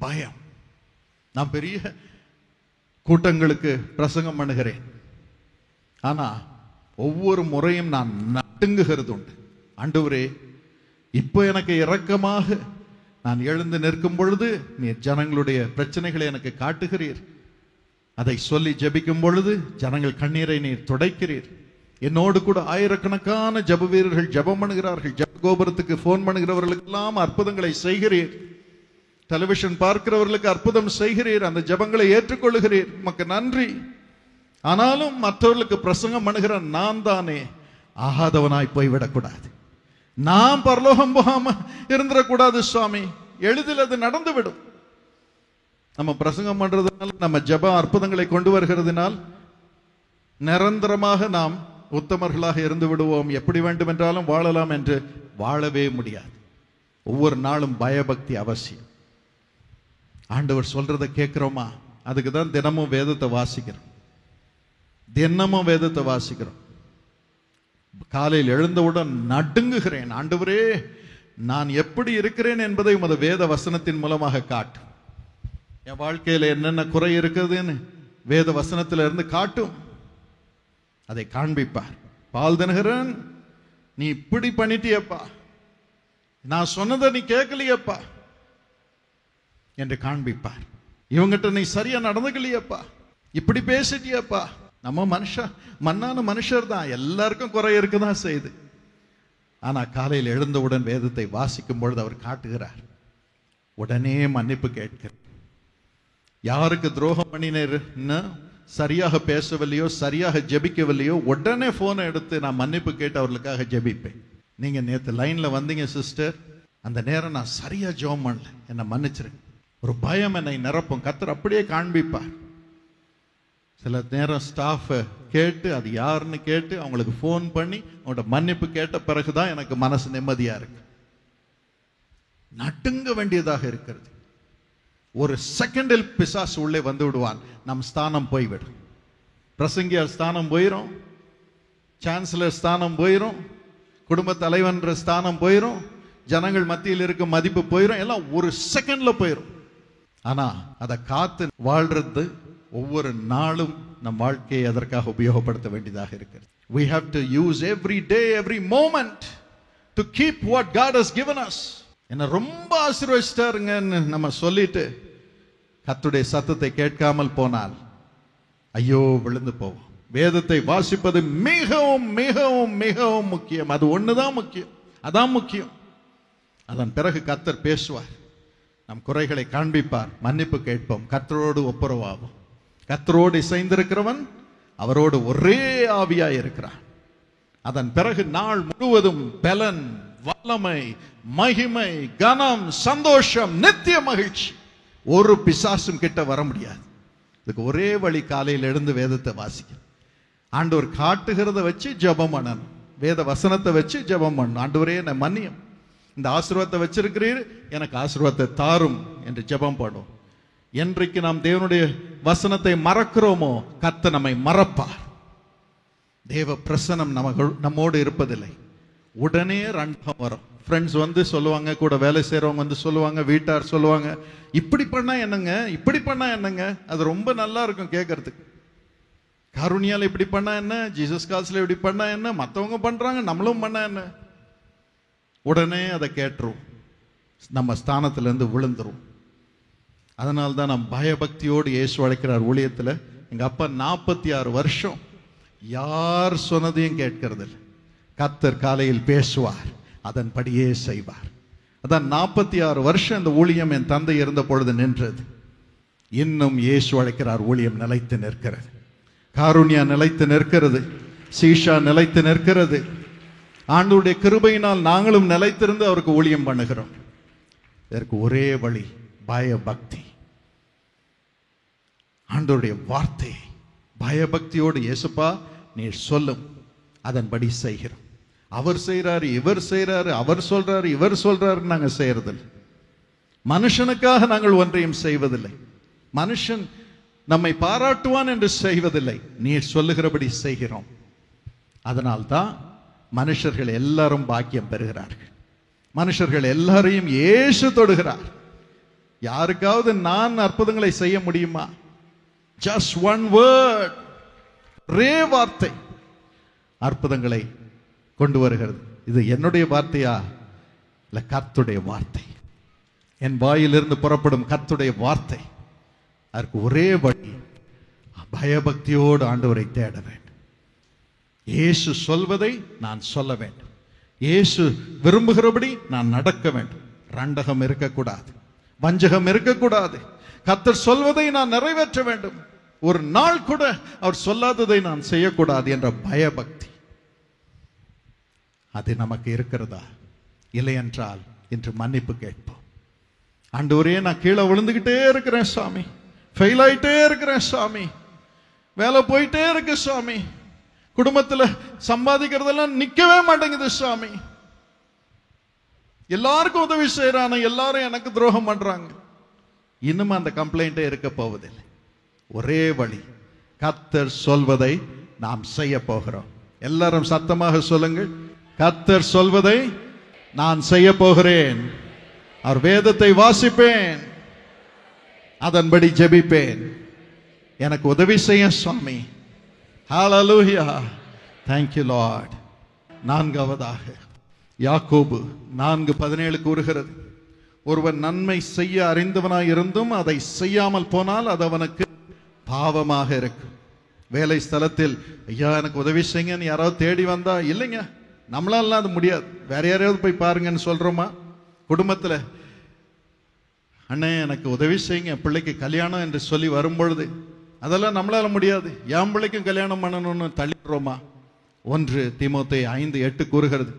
பயம். நான் பெரிய கூட்டங்களுக்கு பிரசங்கம் பண்ணுகிறேன், ஆனா ஒவ்வொரு முறையும் நான் நடுங்குகிறது உண்டு. ஆண்டவரே, இப்போ எனக்கு இரக்கமாக நான் எழுந்து நிற்கும் பொழுது நீர் ஜனங்களுடைய பிரச்சனைகளை எனக்கு காட்டுகிறீர். அதை சொல்லி ஜெபிக்கும் பொழுது ஜனங்கள் கண்ணீரை நீர் துடைக்கிறீர். என்னோடு கூட ஆயிரக்கணக்கான ஜெப வீரர்கள் ஜெபம் பண்ணுகிறார்கள். ஜெப கோபுரத்துக்கு போன் பண்ணுகிறவர்களுக்கெல்லாம் அற்புதங்களை செய்கிறீர். டெலிவிஷன் பார்க்கிறவர்களுக்கு அற்புதம் செய்கிறீர். அந்த ஜெபங்களை ஏற்றுக்கொள்ளுகிறீர். உமக்கு நன்றி. ஆனாலும் மற்றவர்களுக்கு பிரசங்கம் பண்ணுகிற நான் தானே ஆகாதவனாய் போய்விடக்கூடாது. நாம் பரலோகம் போகாம இருந்துடக்கூடாது சுவாமி. எளிதில் அது நடந்துவிடும். நம்ம பிரசங்கம் பண்றதுனால, நம்ம ஜெப அற்புதங்களை கொண்டு வருகிறதுனால் நிரந்தரமாக நாம் உத்தமர்களாக இருந்து விடுவோம், எப்படி வேண்டும் என்றாலும் வாழலாம் என்று வாழவே முடியாது. ஒவ்வொரு நாளும் பயபக்தி அவசியம். ஆண்டவர் சொல்றதை கேட்கிறோமா? அதுக்கு தான் தினமும் வேதத்தை வாசிக்கிறோம். தினமும் வேதத்தை வாசிக்கிறோம். காலையில் எழுந்தவுடன் நடுங்குகிறேன், ஆண்டவரே நான் எப்படி இருக்கிறேன் என்பதை உமது வேத வசனத்தின் மூலமாக காட்டும். என் வாழ்க்கையில என்னென்ன குறை இருக்குதுன்னு வேத வசனத்தில இருந்து காட்டும். அதை காண்பிப்பார். பால் தினகரன், நீ இப்படி பண்ணிட்டியப்பா, நான் சொன்னதை நீ கேட்கலையப்பா, என்று காண்பிப்பார். இவங்கிட்ட நீ சரியா நடந்துக்கலையப்பா, இப்படி பேசிட்டியப்பா. நம்ம மண்ணான மனுஷர் தான், எல்லாருக்கும் குறை இருக்குதான் செய்யுது. ஆனா காலையில் எழுந்தவுடன் வேதத்தை வாசிக்கும் பொழுது அவர் காட்டுகிறார், உடனே மன்னிப்பு கேட்கிறார். யாருக்கு துரோகம் பண்ணினேன்னு சரியாக பேசவில்லையோ, சரியாக ஜெபிக்கவில்லையோ, உடனே போனை எடுத்து நான் மன்னிப்பு கேட்டு அவர்களுக்காக ஜெபிப்பேன். நீங்க நேற்று லைன்ல வந்தீங்க சிஸ்டர், அந்த நேரம் நான் சரியா ஜெபம் பண்ணல, என்னை மன்னிச்சிருங்க. ஒரு பயம் என்னை நிரப்பும், கர்த்தர் அப்படியே காண்பிப்பார். சில நேரம் ஸ்டாஃப் கேட்டு அது யாருன்னு கேட்டு அவங்களுக்கு போன் பண்ணி அவங்களோட மன்னிப்பு கேட்ட பிறகுதான் எனக்கு மனசு நிம்மதியா இருக்கு. நடுங்க வேண்டியதாக இருக்கிறது. ஒரு செகண்டில் பிசாசு உள்ளே வந்து விடுவான், நம் ஸ்தானம் போய்விடும். பிரசங்கியார் ஸ்தானம் போயிரும், சான்சலர் ஸ்தானம் போயிரும், குடும்ப தலைவன்ற ஸ்தானம் போயிரும், ஜனங்கள் மத்தியில் இருக்க மதிப்பு போயிரும், எல்லாம் ஒரு செகண்ட்ல போயிரும். ஆனா அதை காத்து வாழ்றது ஒவ்வொரு நாளும் நம் வாழ்க்கையை அதற்காக உபயோகப்படுத்த வேண்டியதாக இருக்கிறது. We have to use every day, every moment to keep what God has given us. என்ன ரொம்ப ஆசீர்வதிச்சிட்டாருங்கன்னு நம்ம சொல்லிட்டு கர்த்தருடைய சத்தத்தை கேட்காமல் போனால் ஐயோ விழுந்து போவோம். வேதத்தை வாசிப்பது மிகவும் மிகவும் மிகவும் முக்கியம். அது ஒண்ணுதான் முக்கியம், அதான் முக்கியம். அதன் பிறகு கர்த்தர் பேசுவார், நம் குறைகளை காண்பிப்பார், மன்னிப்பு கேட்போம், கர்த்தரோடு ஒப்புரவாகும். கர்த்தரோடு இசைந்திருக்கிறவன் அவரோடு ஒரே ஆவியாய் இருக்கிறான். அதன் பிறகு நாள் முழுவதும் பலன், வல்லமை, மகிமை, கனம், சந்தோஷம், நித்திய மகிழ்ச்சி. ஒரு பிசாசும் கிட்ட வர முடியாது. இதுக்கு ஒரே வழி, காலையில் எழுந்து வேதத்தை வாசிக்க, ஆண்டவர் காட்டுகிறத வச்சு ஜெபம் பண்ணணும், வேத வசனத்தை வச்சு ஜெபம் பண்ணணும். ஆண்டவரே என்னை மன்னியும், இந்த ஆசீர்வாதத்தை வச்சிருக்கிறீர், எனக்கு ஆசீர்வாதத்தை தாரும் என்று ஜெபம் பண்ணும். என்றைக்கு நாம் தேவனுடைய வசனத்தை மறக்கிறோமோ கர்த்தர் நம்மை மறப்பார். தேவ பிரசனம் நம்மோடு இருப்பதில்லை. உடனே ரண்டம் வரும். ஃப்ரெண்ட்ஸ் வந்து சொல்லுவாங்க, கூட வேலை செய்யறவங்க வந்து சொல்லுவாங்க, வீட்டார் சொல்லுவாங்க, இப்படி பண்ணா என்னங்க, இப்படி பண்ணா என்னங்க. அது ரொம்ப நல்லா இருக்கும் கேட்கறதுக்கு. காருண்யால இப்படி பண்ணா என்ன, ஜீசஸ் கால்ஸ்ல இப்படி பண்ணா என்ன, மற்றவங்க பண்றாங்க நம்மளும் பண்ணா என்ன. உடனே அதை கேட்டுரும், நம்ம ஸ்தானத்துல இருந்து விழுந்துரும். அதனால்தான் நம் பயபக்தியோடு இயேசு அழைக்கிறார் ஊழியத்தில். எங்க அப்பா 46 வருஷம் யார் சொன்னதையும் கேட்கிறது. கர்த்தர் காலையில் பேசுவார், அதன்படியே செய்வார். அதான் 46 வருஷம் இந்த ஊழியம் என் தந்தை இருந்த பொழுது நின்றது. இன்னும் இயேசு அழைக்கிறார் ஊழியம் நிலைத்து நிற்கிறது. காருண்யா நிலைத்து நிற்கிறது, சீஷா நிலைத்து நிற்கிறது. ஆண்டவருடைய கிருபையினால் நாங்களும் நிலைத்திருந்து அவருக்கு ஊழியம் பண்ணுகிறோம். இதற்கு ஒரே வழி, பயபக்தி. ஆண்டவருடைய வார்த்தை பயபக்தியோடு, இயேசுப்பா நீர் சொல்லும், அதன்படி செய்கிறோம். அவர் செய்யறாரு, இவர் செய்யறாரு, அவர் சொல்றாரு, இவர் சொல்றாரு, நாங்க செய்யறதில்லை. மனுஷனுக்காக நாங்கள் ஒன்றையும் செய்வதில்லை. மனுஷன் நம்மை பாராட்டுவான் என்று செய்வதில்லை. நீர் சொல்லுகிறபடி செய்கிறோம். அதனால்தான் மனுஷர்கள் எல்லாரும் பாக்கியம் பெறுகிறார்கள். மனுஷர்கள் எல்லாரையும் இயேசு தொடுகிறார். யாருக்காவது நான் அற்புதங்களை செய்ய முடியுமா? Just one word, ஒரே வார்த்தை அற்புதங்களை கொண்டு வருகிறது. இது என்னுடைய வார்த்தையா இல்ல கர்த்தருடைய வார்த்தை? என் வாயிலிருந்து புறப்படும் கர்த்தருடைய வார்த்தை. அதற்கு ஒரே வழி, பயபக்தியோடு ஆண்டவரை தேட வேண்டும். இயேசு சொல்வதை நான் சொல்ல வேண்டும். இயேசு விரும்புகிறபடி நான் நடக்க வேண்டும். ரண்டகம் இருக்கக்கூடாது, வஞ்சகம் இருக்கக்கூடாது. கர்த்தர் சொல்வதை நான் நிறைவேற்ற வேண்டும். ஒரு நாள் கூட அவர் சொல்லாததை நான் செய்யக்கூடாது என்ற பயபக்தி, அது நமக்கு இருக்கிறதா? இல்லை என்றால் இன்று மன்னிப்பு கேட்போம். ஆண்டவரே, நான் கீழே விழுந்துகிட்டே இருக்கிறேன் சாமி, ஃபெயில் ஆயிட்டே இருக்கிறேன் சாமி, வேலை போயிட்டே இருக்கு சாமி, குடும்பத்துல சம்பாதிக்கிறதெல்லாம் நிக்கவே மாட்டேங்குது சாமி, எல்லாருக்கும் உதவி செய்யறான, எல்லாரும் எனக்கு துரோகம் பண்றாங்க. இன்னும் அந்த கம்ப்ளைண்டே இருக்க போவதில்லை. ஒரே வழி, கர்த்தர் சொல்வதை நாம் செய்ய போகிறோம். எல்லாரும் சத்தமாக சொல்லுங்கள், கர்த்தர் சொல்வதை நான் செய்ய போகிறேன். அவர் வேதத்தை வாசிப்பேன், அதன்படி ஜெபிப்பேன். எனக்கு உதவி செய்ய சுவாமி. ஹல்லேலூயா, தேங்க் யூ லார்ட். நான்காவதாக யாக்கோபு 4:17 கூறுகிறது, ஒருவன் நன்மை செய்ய அறிந்தவனாய் இருந்தும் அதை செய்யாமல் போனால் அது அவனுக்கு பாவமாக இருக்கு. வேலை ஸ்தலத்தில் ஐயா எனக்கு உதவி செய்யுங்கன்னு யாராவது தேடி வந்தா, இல்லைங்க நம்மளால அது முடியாது, வேற யாரையாவது போய் பாருங்கன்னு சொல்றோமா? குடும்பத்தில் அண்ணே எனக்கு உதவி செய்யுங்க பிள்ளைக்கு கல்யாணம் என்று சொல்லி வரும்பொழுது அதெல்லாம் நம்மளால முடியாது, என் பிள்ளைக்கும் கல்யாணம் பண்ணணும்னு தள்ளிடுறோமா? 1 தீமோத்தேயு 5:8 கூறுகிறது,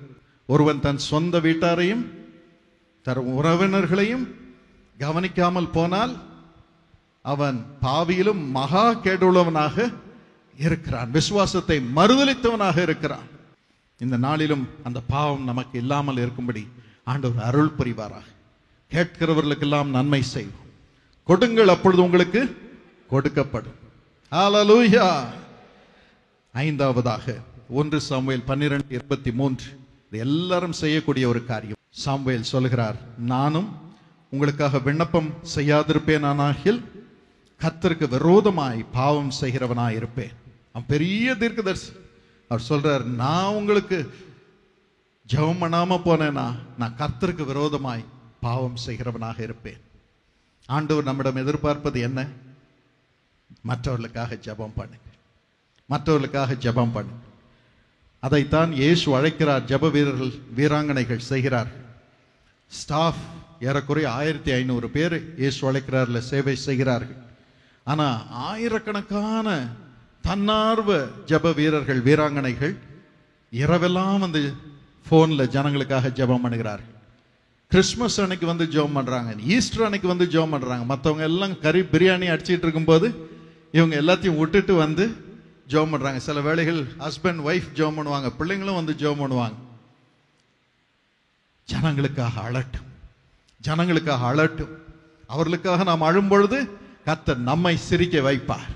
ஒருவன் தன் சொந்த வீட்டாரையும் தன் உறவினர்களையும் கவனிக்காமல் போனால் அவன் பாவியிலும் மகா கேடுள்ளவனாக இருக்கிறான், விசுவாசத்தை மறுதலித்தவனாக இருக்கிறான். இந்த நாளிலும் அந்த பாவம் நமக்கு இல்லாமல் இருக்கும்படி ஆண்டவர் அருள் புரிவாராக. கேட்கிறவர்களுக்கெல்லாம் நன்மை செய்வோம். கொடுங்கள், அப்பொழுது உங்களுக்கு கொடுக்கப்படும். ஹல்லேலூயா. 5வதாக 1 சாமுவேல் 12:23. இது எல்லாரும் செய்யக்கூடிய ஒரு காரியம். சாமுவேல் சொல்கிறார், நானும் உங்களுக்காக விண்ணப்பம் செய்யாதிருப்பேனாகில் கர்த்தருக்கு விரோதமாய் பாவம் செய்கிறவனாய் இருப்பேன். அவன் பெரிய தீர்க்கதரிசி. அவர் சொல்றார், நான் உங்களுக்கு ஜெபம் பண்ணாம போனேன்னா நான் கர்த்தருக்கு விரோதமாய் பாவம் செய்கிறவனாக இருப்பேன். ஆண்டவர் நம்மிடம் எதிர்பார்ப்பது என்ன? மற்றவர்களுக்காக ஜெபம் பண்ணுங்க, மற்றவர்களுக்காக ஜெபம் பண்ணுங்க. அதைத்தான் இயேசு அழைக்கிறார். ஜெப வீரர்கள் வீராங்கனைகள் செய்கிறார். ஸ்டாஃப் ஏறக்குறைய 1500 பேர் இயேசு அழைக்கிறார்ல சேவை செய்கிறார்கள். ஆனா ஆயிரக்கணக்கான தன்னார்வ ஜெப வீரர்கள் வீராங்கனைகள் இரவெல்லாம் வந்து போன்ல ஜனங்களுக்காக ஜெபம் பண்ணுகிறார்கள். கிறிஸ்துமஸ் அன்னைக்கு வந்து ஜெபம் பண்றாங்க, ஈஸ்டர் அன்னைக்கு வந்து ஜெபம் பண்றாங்க. மற்றவங்க எல்லாம் கறி பிரியாணி அடிச்சிட்டு இருக்கும்போது இவங்க எல்லாத்தையும் விட்டுட்டு வந்து ஜெபம் பண்றாங்க. சில வேளைகள் ஹஸ்பண்ட் ஒய்ஃப் ஜெபம் பண்ணுவாங்க, பிள்ளைங்களும் வந்து ஜெபம் பண்ணுவாங்க. ஜனங்களுக்காக அழட்டும், ஜனங்களுக்காக அழட்டும். அவர்களுக்காக நாம் அழும் பொழுது கர்த்தர் நம்மை சிரிக்க வைப்பார்,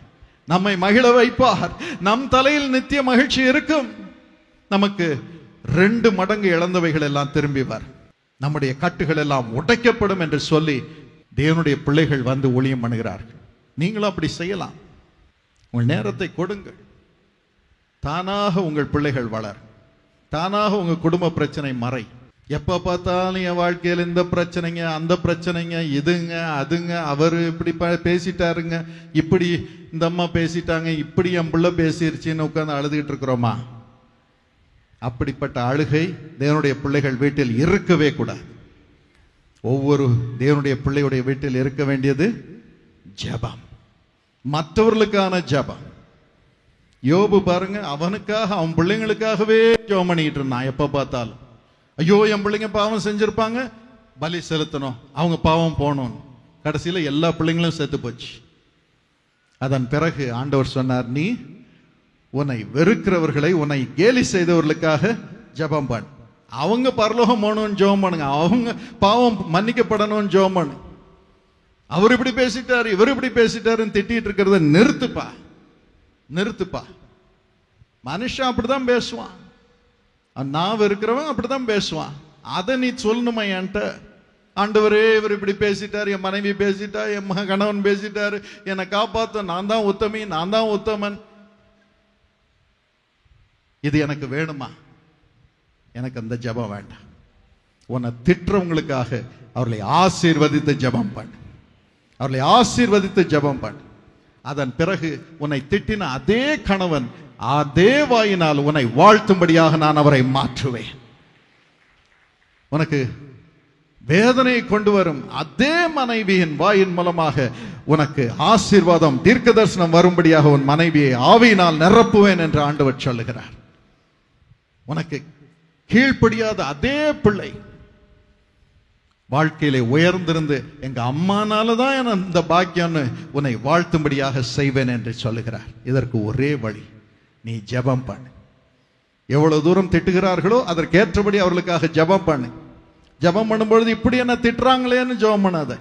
நம்மை மகிழ வைப்பார். நம் தலையில் நித்திய மகிழ்ச்சி இருக்கும். நமக்கு 2 மடங்கு இழந்தவைகள் எல்லாம் திரும்பி வரும். நம்முடைய கட்டுகள் எல்லாம் உடைக்கப்படும் என்று சொல்லி தேவனுடைய பிள்ளைகள் வந்து ஊழியம் பண்ணுகிறார்கள். நீங்களும் அப்படி செய்யலாம். உங்கள் நேரத்தை கொடுங்கள். தானாக உங்கள் பிள்ளைகள் வளர், தானாக உங்க குடும்ப பிரச்சனை மறை. எப்ப பார்த்தாலும் என் வாழ்க்கையில் இந்த பிரச்சனைங்க அந்த பிரச்சனைங்க, இதுங்க அதுங்க, அவரு இப்படி பேசிட்டாருங்க, இப்படி இந்த அம்மா பேசிட்டாங்க, இப்படி என் பிள்ளை பேசிருச்சுன்னு உட்கார்ந்து அழுதுகிட்டு இருக்கிறோமா? அப்படிப்பட்ட அழுகை தேவனுடைய பிள்ளைகள் வீட்டில் இருக்கவே கூடாது. ஒவ்வொரு தேவனுடைய பிள்ளையுடைய வீட்டில் இருக்க வேண்டியது ஜெபம், மற்றவர்களுக்கான ஜெபம். யோபு பாருங்க, அவனுக்காக அவன் பிள்ளைங்களுக்காகவே ஜெபம் பண்ணிட்டு இருந்தான். எப்ப பார்த்தாலும் ஐயோ என் பிள்ளைங்க பாவம் செஞ்சிருப்பாங்க, பலி செலுத்தணும், அவங்க பாவம் போகணும். கடைசியில எல்லா பிள்ளைங்களும் செத்து போச்சு. அதன் பிறகு ஆண்டவர் சொன்னார், நீ உன்னை வெறுக்கிறவர்களை, உன்னை கேலி செய்தவர்களுக்காக ஜெபம் பண்ணு. அவங்க பரலோகம் போகணும்னு ஜெபம் பண்ணுங்க, அவங்க பாவம் மன்னிக்கப்படணும்னு ஜெபம் பண்ணு. அவர் இப்படி பேசிட்டாரு, இவர் இப்படி பேசிட்டாருன்னு திட்டிட்டு இருக்கிறத நிறுத்துப்பா, நிறுத்துப்பா. மனுஷன் அப்படிதான் பேசுவான், நான் இருக்கிறவன் அப்படிதான் பேசுவான். அதை நீ சொல்லணுமா என்கிட்ட? ஆண்டவரே இவர் இப்படி பேசிட்டாரு, என் மனைவி பேசிட்டா, என் கணவன் பேசிட்டாரு, என்னை காப்பாத்த, நான் தான் உத்தமி, நான் தான் உத்தமன். இது எனக்கு வேணுமா? எனக்கு அந்த ஜெபம் வேண்டாம். உன்னை திட்டுறவங்களுக்காக அவர்களை ஆசீர்வதித்து ஜெபம் பண்ணு, அவர்களை ஆசீர்வதித்து ஜெபம் பண்ணு. அதன் பிறகு உன்னை திட்டின அதே கணவன் அதே வாயினால் உன்னை வாழ்த்தும்படியாக நான் அவரை மாற்றுவேன். உனக்கு வேதனையை கொண்டு வரும் அதே மனைவியின் வாயின் மூலமாக உனக்கு ஆசீர்வாதம், தீர்க்க தரிசனம் வரும்படியாக உன் மனைவியை ஆவியினால் நிரப்புவேன் என்று ஆண்டவர் சொல்லுகிறார். உனக்கு கீழ்ப்படியாத அதே பிள்ளை வாழ்க்கையிலே உயர்ந்திருந்து எங்க அம்மானாலதான் இந்த பாக்கியம்னு உன்னை வாழ்த்தும்படியாக செய்வேன் என்று சொல்லுகிறார். இதற்கு ஒரே வழி, நீ ஜெபம் பண்ணு. எவ்வளவு தூரம் திட்டுகிறார்களோ அதற்கேற்றபடி அவர்களுக்காக ஜெபம் பண்ணு. ஜெபம் பண்ணும்பொழுது இப்படி என்ன திட்டுறாங்களேன்னு ஜெபம் பண்ணாத,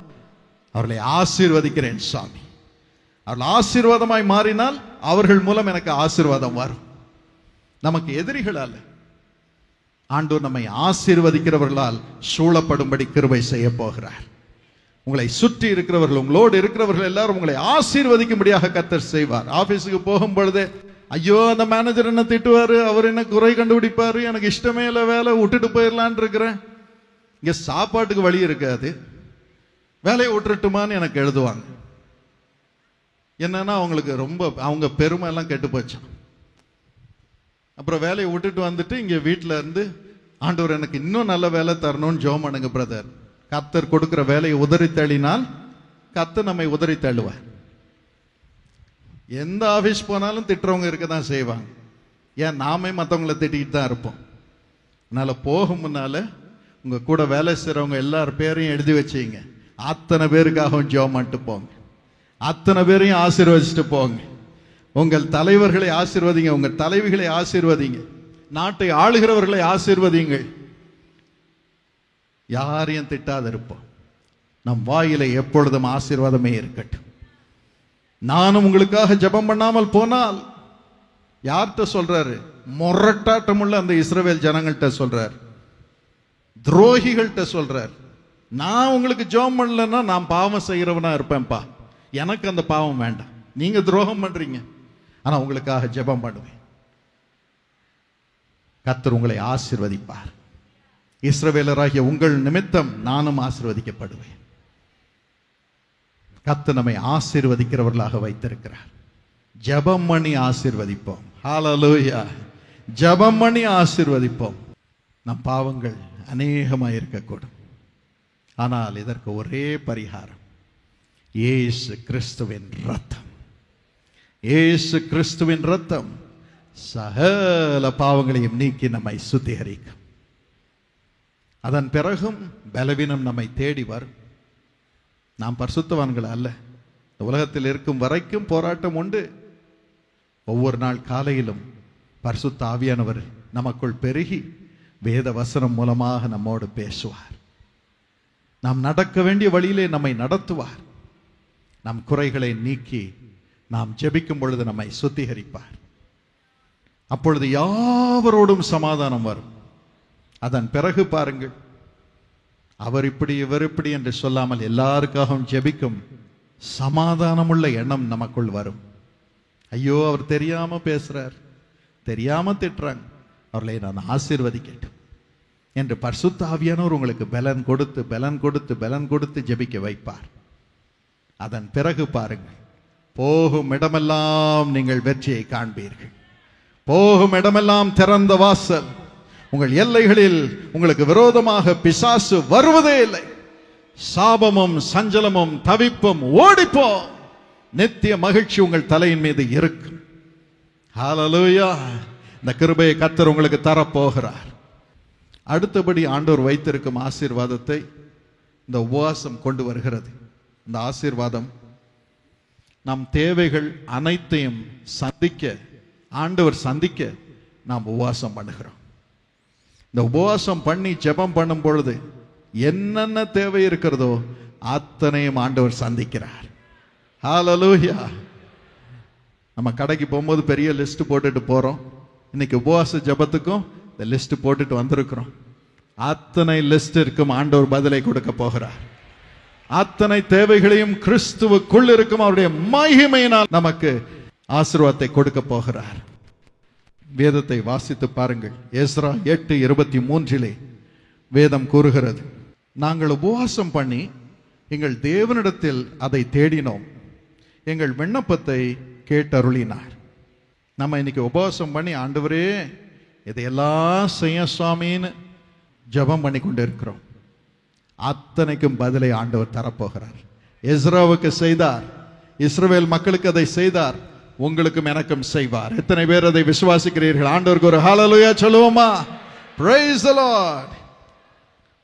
அவர்களை ஆசீர்வதிக்கிறேன் சாமி, அவர்கள் ஆசீர்வாதமாய் மாறினால் அவர்கள் மூலம் எனக்கு ஆசீர்வாதம் வரும். நமக்கு எதிரிகள் அல்ல, ஆண்டவர் நம்மை ஆசீர்வதிக்கிறவர்களால் சூழப்படும்படி கிருபை செய்ய போகிறார். உங்களை சுற்றி இருக்கிறவர்கள், உங்களோடு இருக்கிறவர்கள் எல்லாரும் உங்களை ஆசீர்வதிக்கும்படியாக கர்த்தர் செய்வார். ஆபீஸுக்கு போகும் பொழுதே ஐயோ அந்த மேனேஜர் என்ன திட்டுவாரு, அவர் என்ன குறை கண்டுபிடிப்பாரு, எனக்கு இஷ்டமே இல்லை வேலை, விட்டுட்டு போயிடலான் இருக்கிறேன். இங்க சாப்பாட்டுக்கு வழி இருக்காது, வேலையை விட்டுட்டுமான்னு எனக்கு எழுதுவாங்க. என்னன்னா அவங்களுக்கு ரொம்ப அவங்க பெருமை எல்லாம் கெட்டு போச்சான். அப்புறம் வேலையை விட்டுட்டு வந்துட்டு இங்க வீட்டில இருந்து, ஆண்டவர் எனக்கு இன்னும் நல்ல வேலை தரணும்னு ஜெபம் பண்ணுங்க பிரதர். கர்த்தர் கொடுக்கிற வேலையை உதறி தள்ளினால் கர்த்தர் நம்மை உதறி தள்ளுவார். எந்த ஆபீஸ் போனாலும் திட்டுறவங்க இருக்க தான் செய்வாங்க. ஏன் நாமே மற்றவங்களை திட்டிக்கிட்டு தான் இருப்போம். அதனால போகும் முன்னால உங்க கூட வேலை செய்யறவங்க எல்லார் பேரையும் எழுதி வச்சுங்க. அத்தனை பேருக்காகவும் ஜெபம் பண்ணிட்டு போங்க. அத்தனை பேரையும் ஆசீர்வதிச்சுட்டு போங்க. உங்கள் தலைவர்களை ஆசீர்வதிங்க, உங்க தலைவிகளை ஆசீர்வதிங்க, நாட்டை ஆளுகிறவர்களை ஆசீர்வதிங்கள். யாரையும் திட்டாத இருப்போம். நம் வாயில எப்பொழுதும் ஆசீர்வாதமே இருக்கட்டும். நானும் உங்களுக்காக ஜெபம் பண்ணாமல் போனால் யார்கிட்ட சொல்றாரு? முரட்டாட்டமுள்ள அந்த இஸ்ரவேல் ஜனங்கள்கிட்ட சொல்றார், துரோகிகள்கிட்ட சொல்றார். நான் உங்களுக்கு ஜெபம் பண்ணலன்னா நான் பாவம் செய்கிறவனா இருப்பேன்ப்பா, எனக்கு அந்த பாவம் வேண்டாம். நீங்க துரோகம் பண்றீங்க, ஆனா உங்களுக்காக ஜெபம் பண்ணுவேன். கர்த்தர் உங்களை ஆசீர்வதிப்பார். இஸ்ரவேலராகிய உங்கள் நிமித்தம் நானும் ஆசீர்வதிக்கப்படுவேன். கர்த்தர் நம்மை ஆசீர்வதிக்கிறவர்களாக வைத்திருக்கிறார். ஜெபம் பண்ணி ஆசீர்வதிப்போம். ஹல்லேலூயா. ஜெபம் பண்ணி ஆசீர்வதிப்போம். நம் பாவங்கள் அநேகமாக இருக்கக்கூடும், ஆனால் இதற்கு ஒரே பரிகாரம், இயேசு கிறிஸ்துவின் ரத்தம். இயேசு கிறிஸ்துவின் ரத்தம் சகல பாவங்களையும் நீக்கி நம்மை சுத்திகரிக்கும். அதன் பிறகும் பலவீனம் நம்மை தேடி வரும். நாம் பரிசுத்தவான்கள் அல்ல. இந்த உலகத்தில் இருக்கும் வரைக்கும் போராட்டம் உண்டு. ஒவ்வொரு நாள் காலையிலும் பரிசுத்த ஆவியானவர் நமக்குள் பெருகி வேத வசனம் மூலமாக நம்மோடு பேசுவார். நாம் நடக்க வேண்டிய வழியிலே நம்மை நடத்துவார். நம் குறைகளை நீக்கி நாம் ஜெபிக்கும் பொழுது நம்மை சுத்திகரிப்பார். அப்பொழுது யாவரோடும் சமாதானம் வரும். அதன் பிறகு பாருங்கள், அவர் இப்படி இவர் இப்படி என்று சொல்லாமல் எல்லாருக்காகவும் ஜெபிக்கும் சமாதானமுள்ள எண்ணம் நமக்குள் வரும். ஐயோ, அவர் தெரியாம பேசுறார், தெரியாம திட்டுறாங்க, அவர்களை நான் ஆசீர்வதிக்கட்டும் என்று பரிசுத்த ஆவியானவர் உங்களுக்கு பலன் கொடுத்து பலன் கொடுத்து பலன் கொடுத்து ஜெபிக்க வைப்பார். அதன் பிறகு பாருங்கள், போகும் இடமெல்லாம் நீங்கள் வெற்றியை காண்பீர்கள். போகும் இடமெல்லாம் திறந்த வாசல். உங்கள் எல்லைகளில் உங்களுக்கு விரோதமாக பிசாசு வருவதே இல்லை. சாபமும் சஞ்சலமும் தவிப்பும் ஓடிப்போ. நித்திய மகிழ்ச்சி உங்கள் தலையின் மீது இருக்கும். ஹல்லேலூயா. இந்த கிருபையை கர்த்தர் உங்களுக்கு தரப்போகிறார். அடுத்தபடி ஆண்டவர் வைத்திருக்கும் ஆசீர்வாதத்தை இந்த உபவாசம் கொண்டு வருகிறது. இந்த ஆசீர்வாதம் நம் தேவைகள் அனைத்தையும் சந்திக்க, ஆண்டவர் சந்திக்க நாம் உபவாசம் பண்ணுகிறோம். இந்த உபவாசம் பண்ணி ஜெபம் பண்ணும் பொழுது என்னென்ன தேவை இருக்கிறதோ அத்தனையும் ஆண்டவர் சந்திக்கிறார். ஹல்லேலூயா. நம்ம கடைக்கு போகும்போது பெரிய லிஸ்ட் போட்டுட்டு போறோம். இன்னைக்கு உபவாச ஜெபத்துக்கும் இந்த லிஸ்ட் போட்டுட்டு வந்திருக்கிறோம். அத்தனை லிஸ்ட் இருக்கும் ஆண்டவர் பதிலை கொடுக்க போகிறார். அத்தனை தேவைகளையும் கிறிஸ்துவுக்குள் இருக்கும் அவருடைய மகிமையினால் நமக்கு ஆசீர்வாதத்தை கொடுக்க போகிறார். வேதத்தை வாசித்து பாருங்கள். எஸ்ரா 8:23 வேதம் கூறுகிறது, நாங்கள் உபவாசம் பண்ணி எங்கள் தேவனிடத்தில் அதை தேடினோம், எங்கள் விண்ணப்பத்தை கேட்டருளினார். நம்ம இன்னைக்கு உபவாசம் பண்ணி ஆண்டவரே இதையெல்லாம் செய்ய சுவாமின்னு ஜெபம் பண்ணி கொண்டு இருக்கிறோம். அத்தனைக்கும் பதிலை ஆண்டவர் தரப்போகிறார். எஸ்ராவுக்கு செய்தார், இஸ்ரவேல் மக்களுக்கு அதை செய்தார், உங்களுக்கும் எனக்கும் செய்வார். எத்தனை பேர் அதை விசுவாசிக்கிறீர்கள்? ஆண்டவருக்கு ஒரு ஹல்லேலூயா சொல்லுவோமா? Praise the Lord.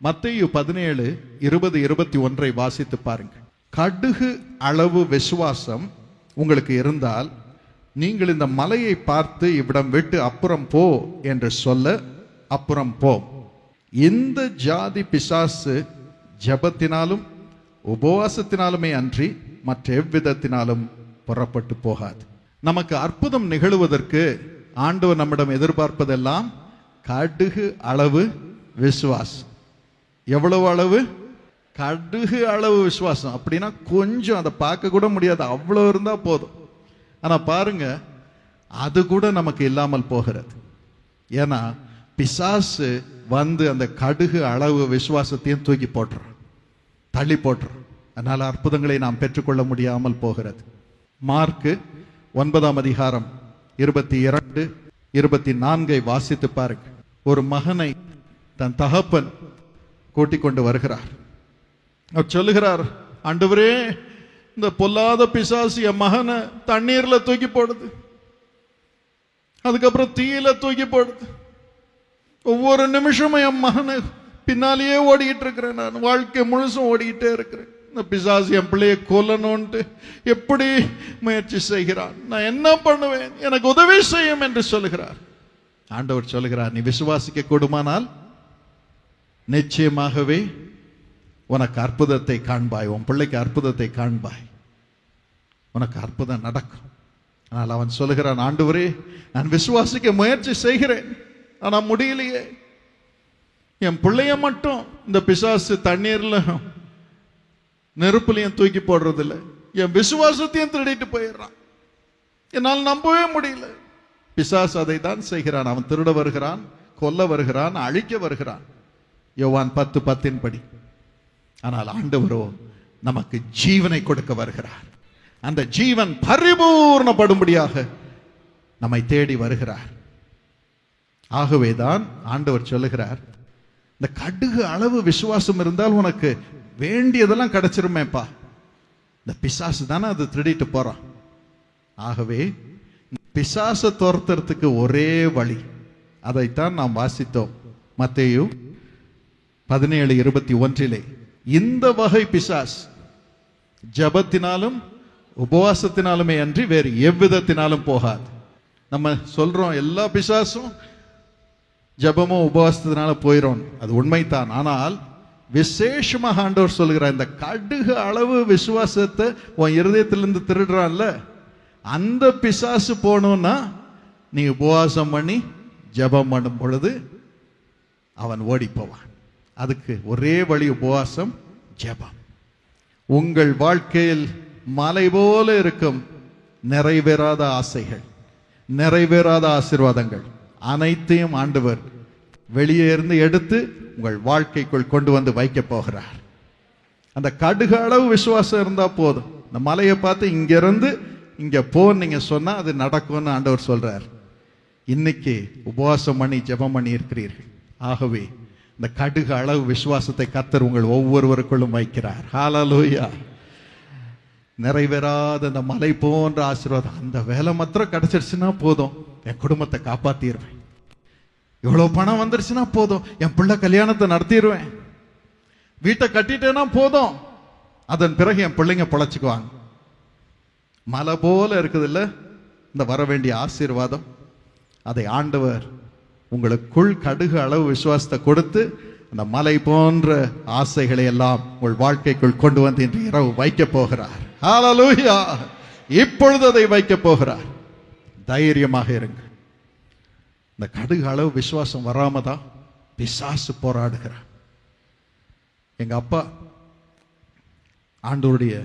மத்தேயு 17:20-21 வாசித்து பாருங்கள். கடுகு அளவு விசுவாசம் உங்களுக்கு இருந்தால் நீங்கள் இந்த மலையை பார்த்து இவ்விடம் விட்டு அப்புறம் போ என்று சொல்ல அப்புறம் போ. இந்த ஜாதி பிசாசு ஜெபத்தினாலும் உபவாசத்தினாலுமே அன்றி மற்ற எவ்விதத்தினாலும் புறப்பட்டு போகாது. நமக்கு அற்புதம் நிகழுவதற்கு ஆண்டவர் நம்மிடம் எதிர்பார்ப்பதெல்லாம் கடுகு அளவு விசுவாசம். எவ்வளவு அளவு? கடுகு அளவு விசுவாசம். அப்படின்னா கொஞ்சம், அதை பார்க்க கூட முடியாது, அவ்வளவு இருந்தா போதும். ஆனா பாருங்க, அது கூட நமக்கு இல்லாமல் போகிறது. ஏன்னா பிசாசு வந்து அந்த கடுகு அளவு விசுவாசத்தையும் தூக்கி போட்டுறான், தள்ளி போட்டுறான். அதனால் அற்புதங்களை நாம் பெற்றுக்கொள்ள முடியாமல் போகிறது. மார்க்கு 9ஆம் அதிகாரம் 22, 24 வாசித்து பாருங்க. ஒரு மகனை தன் தகப்பன் கூட்டிக் கொண்டு வருகிறார். அவர் சொல்லுகிறார், ஆண்டவரே, இந்த பொல்லாத பிசாசு என் மகனை தண்ணீர்ல தூக்கி போடுது, அதுக்கப்புறம் தீயில தூக்கி போடுது. ஒவ்வொரு நிமிஷமும் என் மகனை பின்னாலேயே ஓடிக்கிட்டு இருக்கிறேன். நான் வாழ்க்கை முழுசும் ஓடிக்கிட்டே இருக்கிறேன். இந்த பிசாசு என் பிள்ளையை கொல்லணும்ட்டு எப்படி முயற்சி செய்கிறான். நான் என்ன பண்ணுவேன், எனக்கு உதவி செய்யும் என்று சொல்லுகிறார். ஆண்டவர் சொல்லுகிறார், நீ விசுவாசிக்க கூடுமானால் நிச்சயமாகவே உனக்கு அற்புதத்தை காண்பாய், உன் பிள்ளைக்கு அற்புதத்தை காண்பாய், உனக்கு அற்புதம் நடக்கும். ஆனால் அவன் சொல்லுகிறான், ஆண்டவரே, நான் விசுவாசிக்க முயற்சி செய்கிறேன், ஆனா முடியலையே. என் பிள்ளைய மட்டும் இந்த பிசாசு தண்ணீர்ல நெருப்புலையும் தூக்கி போடுறதில்லை, என் விசுவாசத்தையும் திருடிட்டு போயிடுறான், என்னால் நம்பவே முடியல. பிசாசு அதை தான் செய்கிறான். அவன் திருட வருகிறான், கொல்ல வருகிறான், அழிக்க வருகிறான். யோவான் 10:10 படி. ஆனால் ஆண்டவரோ நமக்கு ஜீவனை கொடுக்க வருகிறார். அந்த ஜீவன் பரிபூர்ணப்படும்படியாக நம்மை தேடி வருகிறார். ஆகவேதான் ஆண்டவர் சொல்லுகிறார், இந்த கடுகு அளவு விசுவாசம் இருந்தால் உனக்கு வேண்டியதெல்லாம் கிடைச்சிருமேப்பா. இந்த பிசாசு தானே அது திருடிட்டு போறான். ஆகவே பிசாசை துரத்துறதுக்கு ஒரே வழி, அதைத்தான் நாம் வாசித்தோம் மத்தேயு 17:21. இந்த வகை பிசாஸ் ஜபத்தினாலும் உபவாசத்தினாலுமே அன்றி வேறு எவ்விதத்தினாலும் போகாது. நம்ம சொல்றோம் எல்லா பிசாசும் ஜபமும் உபவாசத்தினால போயிடும், அது உண்மைதான். ஆனால் விசேஷமாக ஆண்டவர் சொல்கிறார், இந்த கடுகு அளவு விசுவாசத்தை உன் இருதயத்திலிருந்து திருடுறான்ல, அந்த பிசாசு போகணும்னா நீ உபவாசம் பண்ணி ஜபம் பண்ணும் பொழுது அவன் ஓடி போவான். அதுக்கு ஒரே வழி உபவாசம், ஜபம். உங்கள் வாழ்க்கையில் மலை போல இருக்கும் நிறைவேறாத ஆசைகள், நிறைவேறாத ஆசீர்வாதங்கள் அனைத்தையும் ஆண்டவர் வெளியே இருந்து எடுத்து உங்கள் வாழ்க்கைக்குள் கொண்டு வந்து வைக்க போகிறார். அந்த கடுகு அளவு விசுவாசம் இருந்தா போதும். இந்த மலையை பார்த்து இங்க இருந்து இங்க போன்னு நீங்க சொன்னா அது நடக்கும்னு ஆண்டவர் சொல்றார். இன்னைக்கு உபவாசம் பண்ணி ஜெபம் பண்ணி இருக்கிறீர்கள். ஆகவே இந்த கடுகு அளவு விசுவாசத்தை கர்த்தர் உங்கள் ஒவ்வொருவருக்குள்ளும் வைக்கிறார். ஹல்லேலூயா. நிறைவேறாத அந்த மலை போன்ற ஆசீர்வாதம், அந்த வேலை மாத்திரம் கிடைச்சிருச்சுன்னா போதும், என் குடும்பத்தை காப்பாத்திடுவேன். இவ்வளவு பணம் வந்துருச்சுன்னா போதும், என் பிள்ளை கல்யாணத்தை நடத்திடுவேன். வீட்டை கட்டிட்டேன்னா போதும், அதன் பிறகு என் பிள்ளைங்க பொழைச்சுக்குவாங்க. மலை போல இருக்குது இல்ல இந்த வர வேண்டிய ஆசீர்வாதம். அதை ஆண்டவர் உங்களுக்குள் கடுகு அளவு விசுவாசத்தை கொடுத்து அந்த மலை போன்ற ஆசைகளை எல்லாம் உங்கள் வாழ்க்கைக்குள் கொண்டு வந்து இன்று இரவு வைக்க போகிறார். ஹல்லேலூயா. இப்பொழுது அதை வைக்க போகிறார். தைரியமாக இருங்க. இந்த கடுகு அளவு விசுவாசம் வராமதான் பிசாசு போராடுகிறார். எங்க அப்பா ஆண்டவருடைய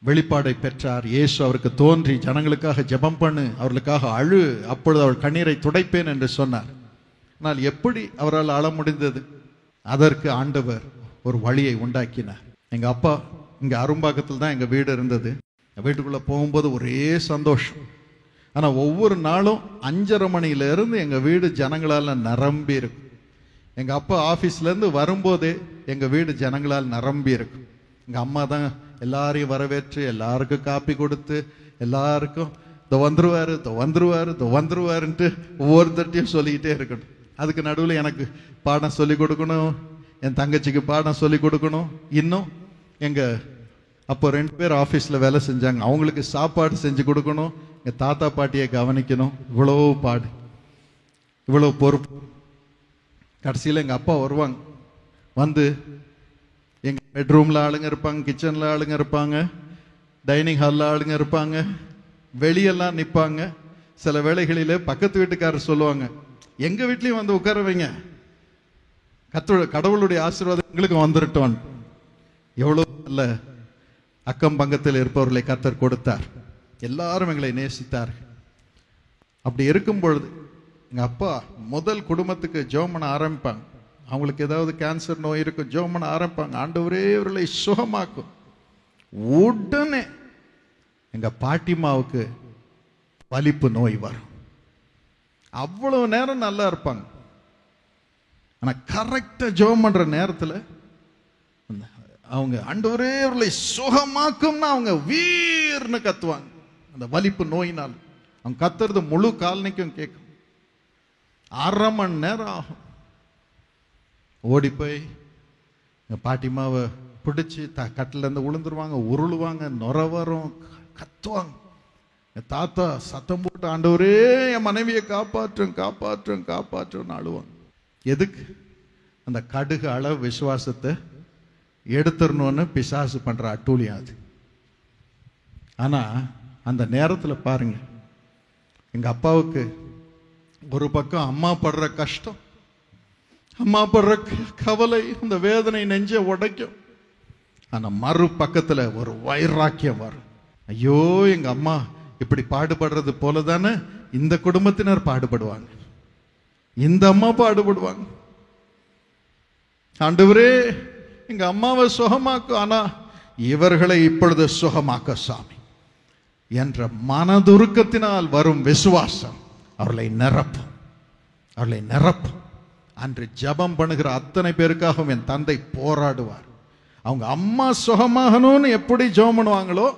வெளிப்பாடை பெற்றார். இயேசு அவருக்கு தோன்றி ஜனங்களுக்காக ஜெபம் பண்ணு, அவர்களுக்காக அழு, அப்பொழுது அவள் கண்ணீரை துடைப்பேன் என்று சொன்னார். ஆனால் எப்படி அவரால் அழ முடிந்தது? அதற்கு ஆண்டவர் ஒரு வழியை உண்டாக்கினார். எங்க அப்பா இங்க அரும்பாக்கத்தில் தான் எங்க வீடு இருந்தது. வீட்டுக்குள்ள போகும்போது ஒரே சந்தோஷம். ஆனா ஒவ்வொரு நாளும் 5:30 மணியிலிருந்து எங்க வீடு ஜனங்களால நிரம்பி இருக்கும். எங்க அப்பா ஆபீஸ்ல இருந்து வரும்போதே எங்க வீடு ஜனங்களால் நிரம்பி இருக்கும். எங்க அம்மா தான் எல்லாரையும் வரவேற்று எல்லாருக்கும் காப்பி கொடுத்து எல்லாருக்கும் வந்துருவாருன்ட்டு ஒவ்வொருத்தட்டையும் சொல்லிக்கிட்டே இருக்கணும். அதுக்கு நடுவில் எனக்கு பாடம் சொல்லி கொடுக்கணும், என் தங்கச்சிக்கு பாடம் சொல்லி கொடுக்கணும். இன்னும் எங்க அப்போ 2 பேர் ஆபீஸ்ல வேலை செஞ்சாங்க, அவங்களுக்கு சாப்பாடு செஞ்சு கொடுக்கணும், எங்க தாத்தா பாட்டியை கவனிக்கணும். இவ்வளவு பாடு, இவ்வளவு பொறுப்பு. கடைசியில் எங்க அப்பா வருவாங்க. வந்து எங்க பெட்ரூம்ல ஆளுங்க இருப்பாங்க, கிச்சன்ல ஆளுங்க இருப்பாங்க, டைனிங் ஹால்ல ஆளுங்க இருப்பாங்க, வெளியெல்லாம் நிற்பாங்க. சில வேளைகளிலே பக்கத்து வீட்டுக்காரர் சொல்லுவாங்க, எங்க வீட்லயும் வந்து உட்கார வைங்க, கடவுளுடைய ஆசீர்வாதம் எங்களுக்கு வந்துருட்டோம். எவ்வளவு நல்ல அக்கம் பக்கத்தில் இருப்பவர்களை கர்த்தர் கொடுத்தார். எல்லாரும் எங்களை நேசித்தார். அப்படி இருக்கும் பொழுது எங்க அப்பா முதல் குடும்பத்துக்கு ஜெபம் பண்ண ஆரம்பிப்பாங்க. அவங்களுக்கு ஏதாவது கேன்சர் நோய் இருக்கும், ஜெபம் பண்ண ஆரம்பிப்பாங்க, ஆண்டவரே இவர்களை சுகமாக்கும். உடனே எங்க பாட்டிமாவுக்கு வலிப்பு நோய் வரும். அவ்வளவு நேரம் நல்லா இருப்பாங்க. ஆனா கரெக்டா ஜெபம் பண்ற நேரத்துல அவங்க ஆண்டவரே இவர்களை சுகமாக்கும்னா அவங்க வீர்னு கத்துவாங்க. அந்த வலிப்பு நோயினால் அவங்க கத்துறது முழு காலனிக்கும் கேட்கும். 1/2 மணி நேரம் ஆகும். ஓடி போய் பாட்டிமாவை பிடிச்சி கட்டில இருந்து விழுந்துருவாங்க, உருளுவாங்க, நுர வரும், கத்துவாங்க. தாத்தா சத்தம் போட்டு ஆண்டவரே என் மனைவியை காப்பாற்றும் காப்பாற்றும் காப்பாற்றும் அழுவாங்க. எதுக்கு? அந்த கடுகு அளவு விசுவாசத்தை எடுத்துடணும்னு பிசாசு பண்ற அட்டூழியம் அது. ஆனா அந்த நேரத்துல பாருங்க, எங்க அப்பாவுக்கு ஒரு பக்கம் அம்மா படுற கஷ்டம், அம்மா படுற கவலை, அந்த வேதனை நெஞ்ச உடைக்கும். ஆனா மறு பக்கத்துல ஒரு வைராக்கியம் வரும். ஐயோ எங்க அம்மா இப்படி பாடுபடுறது போலதானே இந்த குடும்பத்தினர் பாடுபடுவாங்க, இந்த அம்மா பாடுபடுவாங்க. ஆண்டவரே எங்க அம்மாவை சுகமாக்கும், ஆனா இவர்களை இப்பொழுது சுகமாக்க சாமி என்ற மனதுருக்கத்தினால் வரும் விசுவாசம் அவர்களை நிரப்பும், அவர்களை நிரப்பும். அன்று ஜெபம் பண்ணுகிற அத்தனை பேருக்காகவும் என் தந்தை போராடுவார். அவங்க அம்மா சுகமாகணும்னு எப்படி ஜெபம் பண்ணுவாங்களோ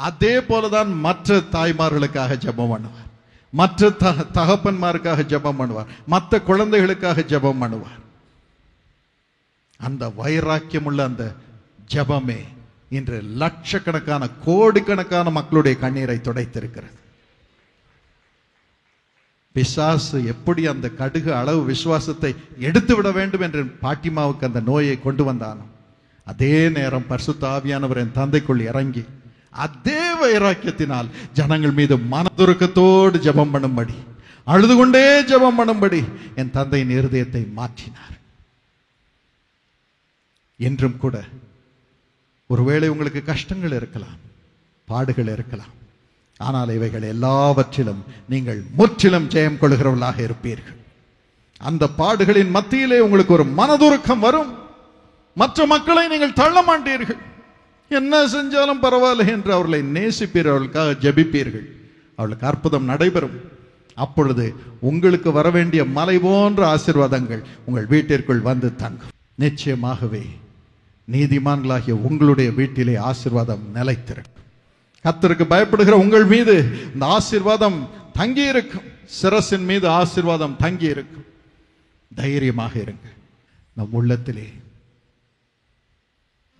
அதே போலதான் மற்ற தாய்மார்களுக்காக ஜெபம் பண்ணுவார், மற்ற தகப்பன்மாருக்காக ஜெபம் பண்ணுவார், மற்ற குழந்தைகளுக்காக ஜெபம் பண்ணுவார். அந்த வைராக்கியம் உள்ள அந்த ஜெபமே இன்று லட்சக்கணக்கான கோடிக்கணக்கான மக்களுடைய கண்ணீரை துடைத்திருக்கிறது. பிசாசு எப்படி அந்த கடுகு அளவு விசுவாசத்தை எடுத்து விட வேண்டும் என்று பாட்டிமாவுக்கு அந்த நோயை கொண்டு வந்தானோ, அதே நேரம் பரிசுத்த ஆவியானவர் என் தந்தைக்குள் இறங்கி அதே வைராக்கியத்தினால் ஜனங்கள் மீது மனதுருக்கத்தோடு ஜெபம் பண்ணும்படி, அழுது கொண்டே ஜெபம் பண்ணும்படி என் தந்தையின் இருதயத்தை மாற்றினார். என்றும் கூட ஒருவேளை உங்களுக்கு கஷ்டங்கள் இருக்கலாம், பாடுகள் இருக்கலாம், ஆனால் இவைகள் எல்லாவற்றிலும் நீங்கள் முற்றிலும் ஜெயம் கொள்கிறவர்களாக இருப்பீர்கள். அந்த பாடுகளின் மத்தியிலே உங்களுக்கு ஒரு மனதுருக்கம் வரும். மற்ற மக்களை நீங்கள் தள்ள மாட்டீர்கள். என்ன செஞ்சாலும் பரவாயில்லை என்று அவர்களை நேசிப்பீர்கள், அவர்களுக்காக ஜெபிப்பீர்கள், அவர்களுக்கு அற்புதம் நடைபெறும். அப்பொழுது உங்களுக்கு வர வேண்டிய மலை போன்ற ஆசீர்வாதங்கள் உங்கள் வீட்டிற்குள் வந்து தங்கும். நிச்சயமாகவே நீதிமான்களாகிய உங்களுடைய வீட்டிலே ஆசீர்வாதம் நிலைத்திருக்கும். கர்த்தருக்கு பயப்படுகிற உங்கள் மீது இந்த ஆசீர்வாதம் தங்கி இருக்கும். சிரசின் மீது ஆசீர்வாதம் தங்கி இருக்கும். தைரியமாக இருங்க. நம் உள்ளத்திலே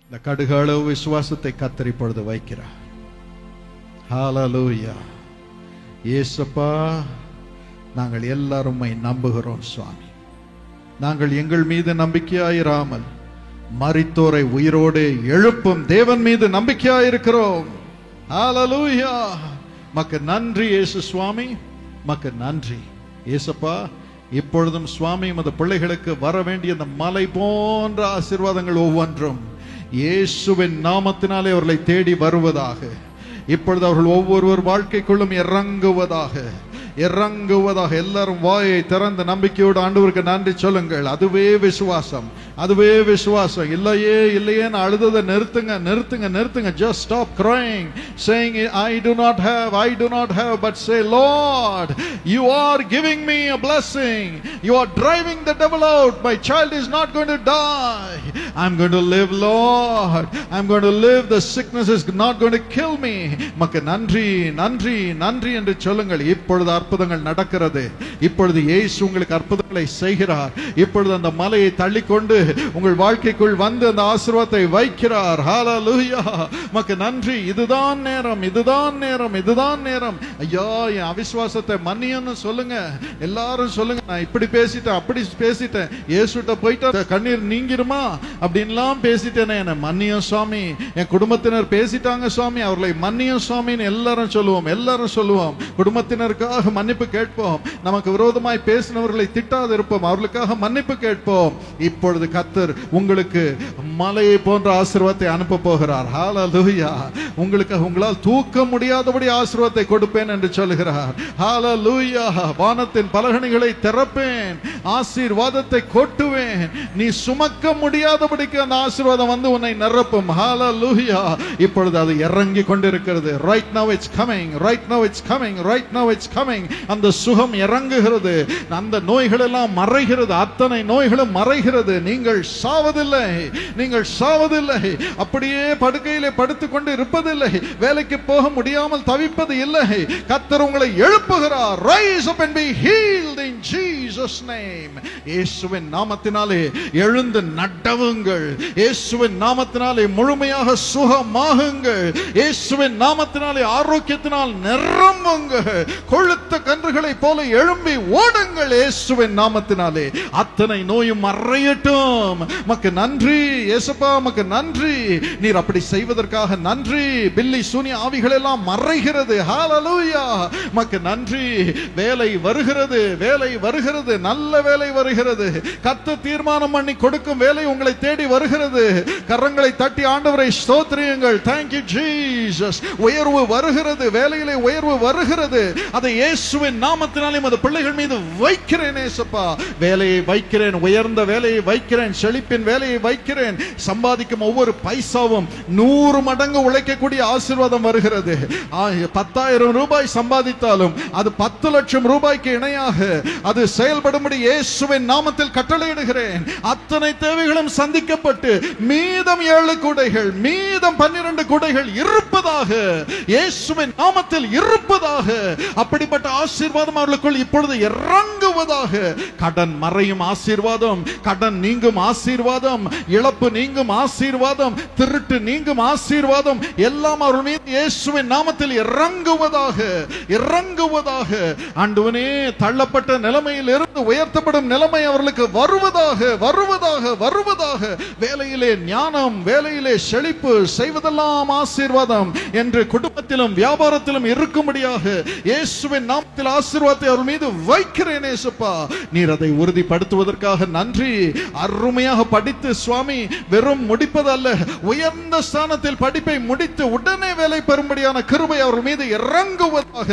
இந்த கடுகு அளவு விசுவாசத்தை கர்த்தர் இப்பொழுது வைக்கிறார். ஹல்லேலூயா. இயேசுப்பா, நாங்கள் எல்லாரும் நம்புகிறோம் சுவாமி. நாங்கள் எங்கள் மீது நம்பிக்கையாயிராமல் மரித்தோரை உயிரோடு எழுப்பும் தேவன் மீது நம்பிக்கையாயிருக்கிறோம். ஹல்லேலூயா. மக்கு நன்றி இயேசு சுவாமி, மக்கு நன்றி இயேசுப்பா. இப்பொழுதும் சுவாமி உமது பிள்ளைகளுக்கு வர வேண்டிய அந்த மலை போன்ற ஆசீர்வாதங்கள் ஒவ்வொன்றும் இயேசுவின் நாமத்தினாலே அவர்களை தேடி வருவதாக. இப்பொழுது அவர்கள் ஒவ்வொருவர் வாழ்க்கைக்குள்ளும் இறங்குவதாக, இறங்குவதாக. எல்லாரும் வாயை திறந்த நம்பிக்கையோடு ஆண்டவருக்கு நன்றி சொல்லுங்கள். அதுவே விசுவாசம், அதுவே விசுவாசம். இல்லையே இல்லையே அழுததை நிறுத்துங்க, நிறுத்துங்க, நிறுத்துங்க. Just stop crying, saying I do not have, but say Lord, you are giving me a blessing. You are driving the devil out. My child is not going to die. I'm going to live, Lord. I'm going to live. The sickness is not going to kill me. மக்கு நன்றி நன்றி நன்றி என்று சொல்லுங்கள். இப்பொழுது அற்புதங்கள் நடக்கிறது. இப்பொழுது இயேசு உங்களுக்கு அற்புதங்களை செய்கிறார். இப்பொழுது அந்த மலையை தள்ளிக்கொண்டு உங்கள் வாழ்க்கைக்குள் வந்து அந்த ஆசீர்வாதத்தை வைக்கிறார். ஹல்லேலூயா. மக்கு நன்றி. இதுதான் நேரம், இதுதான் நேரம், இதுதான் நேரம். ஐயா, என் அவிசுவாசத்தை மன்னியன்னு சொல்லுங்க. எல்லாரும் சொல்லுங்க, நான் இப்படி பேசிட்டேன், அப்படி பேசிட்டேன், இயேசுட்ட போயிட்டா கண்ணீர் நீங்கிருமா அப்படின்லாம் பேசிட்டேனே, என்ன மன்னியும் சுவாமி. என் குடும்பத்தினர் பேசிட்டாங்க சுவாமி, அவர்களை மன்னியும் சுவாமின்னு எல்லாரும் சொல்லுவோம், எல்லாரும் சொல்லுவோம். குடும்பத்தினருக்காக மன்னிப்பு கேட்போம். நமக்கு விரோதமாய் பேசினவர்களை திட்டாது இருப்போம். அவர்களுக்காக மன்னிப்பு கேட்போம். இப்பொழுது கர்த்தர் உங்களுக்கு மலையை போன்ற ஆசீர்வாதத்தை அனுப்ப போகிறார். ஹல்லேலூயா. உங்களுக்கு உங்களால் தூக்க முடியாதபடி ஆசீர்வாதத்தை கொடுப்பேன் என்று சொல்கிறார். ஹல்லேலூயா. வானத்தின் பலகணிகளை திறப்பேன், ஆசீர்வாதத்தை கொட்டுவேன். நீ சுமக்க முடியாதபடிக்கு அந்த ஆசீர்வாதம் வந்து உன்னை நிரப்பும். ஹல்லேலூயா. இப்பொழுது அது இறங்கி கொண்டிருக்கிறது. right now it's coming, right now it's coming, right now it's coming. அந்த சுகம் இறங்குகிறது. அந்த நோய்கள் எல்லாம் மறைகிறது. அத்தனை நோய்களும் மறைகிறது. நீங்கள் சாவதில்லை, நீங்கள் சாவதில்லை. அப்படியே படுக்கையிலே படுத்துக்கொண்டு இருப்பதில்லை. வேலைக்கு போக முடியாமல் தவிப்பது இல்லை. கர்த்தர் உங்களை எழுப்புகிறார். rise up and be healed in Jesus name. இயேசுவின் நாமத்தினாலே எழுந்து நடவுங்கள். இயேசுவின் நாமத்தினாலே முழுமையாக சுகமாகுங்கள். இயேசுவின் நாமத்தினாலே ஆரோக்கியத்தினால் நிரம்புங்கள். கொழுத்த கன்றுகளை போல எழும்பி ஓடுங்கள். இயேசுவின் நாமத்தினாலே அத்தனை நோயும் மறையட்டும். மக்கு நன்றி இயேசுப்பா, மக்கு நன்றி. நீர் அப்படி செய்வதற்காக நன்றி. பில்லி சூனிய ஆவிகள் எல்லாம் மறைகிறது. ஹல்லேலூயா. மக்கு நன்றி. வேலை வருகிறது, வேலை வருகிறது, நல்ல வேலை வருகிறது. கர்த்தர் தீர்மானம் பண்ணி கொடுக்கும் வேலை உங்களை தேடி வருகிறது. கரங்களை தட்டி ஆண்டவரை ஸ்தோத்திரியுங்கள். Thank you Jesus. உயர்வு வருகிறது, வேலையிலே உயர்வு வருகிறது. அதை இயேசுவின் நாமத்தினாலே உமது பிள்ளைகள் மீது வைக்கிறேன். இயேசுப்பா, வேலையை வைக்கிறேன், உயர்ந்த வேலையை வைக்கிறேன், செழிப்பின் வேலையை வைக்கிறேன். சம்பாதிக்கும் ஒவ்வொரு பைசாவும் 100 மடங்கு உழைக்கக்கூடிய ஆசீர்வாதம் வருகிறது. 10,000 ரூபாய் சம்பாதித்தாலும் அது 10 லட்சம் ரூபாய்க்கு இணையாக அது செயல்படும்படி இயேசுவின் நாமத்தில் கட்டளையிடுகிறேன். அத்தனை தேவைகளும் சந்திக்கப்பட்டு மீதம் 7 கூடைகள், மீதம் 12 கூடைகள் இருப்பதாக இயேசுவின் நாமத்தில் இருப்பதாக. அப்படிப்பட்ட ஆசீர்வாதம் அவர்களுக்குள் இப்பொழுது இறங்குவதாக. கடன் மறையும் ஆசீர்வாதம், கடன் நீங்கும் ஆசீர்வாதம், இழப்பு நீங்கும் ஆசீர்வாதம், திருட்டு நீங்கும் ஆசீர்வாதம் எல்லாம் அவர்கள் மீது இயேசுவின் நாமத்தில் இறங்குவதாக, இறங்குவதாக. ஆண்டவனே, தள்ளப்பட்ட நிலைமையில் இருந்து உயர்த்தப்படும் நிலைமை அவர்களுக்கு வருவதாக, வருவதாக, வருவதாக. வேலையிலே ஞானம், வேலையிலே செழிப்பு, செய்வதெல்லாம் ஆசீர்வாதம் என்று குடும்பத்திலும் வியாபாரத்திலும் இருக்கும்படியாக இயேசுவின் நாமத்தில் ஆசீர்வாதத்தை அவர் மீது வைக்கிறேன். இயேசுப்பா, நீர் அதை உறுதிப்படுத்துவதற்காக நன்றி. அருமையாக படித்து சுவாமி வெறும் முடிப்பது அல்ல, உயர்ந்த ஸ்தானத்தில் படிப்பை முடித்து உடனே வேலை பெறும்படியான கிருபை அவர்கள் மீது இறங்குவதாக.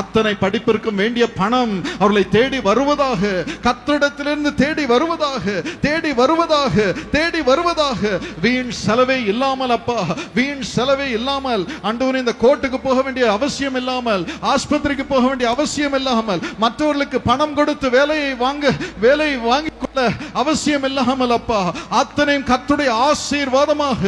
அத்தனை படிப்பிற்கும் வேண்டிய பணம் அவர்களை தேடி வருவதாக, கர்த்தரிடத்திலிருந்து தேடி வருவதாக, தேடி வருவதாக, தேடி வருவதாக. வீண் செலவே இல்லாமல் அப்பா, வீண் செலவே இல்லாமல் ஆண்டவரே, இந்த கோர்ட்டுக்கு போக வேண்டிய அவசியம் இல்லாமல், ஆஸ்பத்திரிக்கு போக வேண்டிய அவசியம் இல்லாமல், மற்றவர்களுக்கு பணம் கொடுத்து வேலையை வாங்கிக் கொள்ள அவசியம் இல்லாமல் அப்பா, அத்தனையும் கர்த்தருடைய ஆசீர்வாதமாக,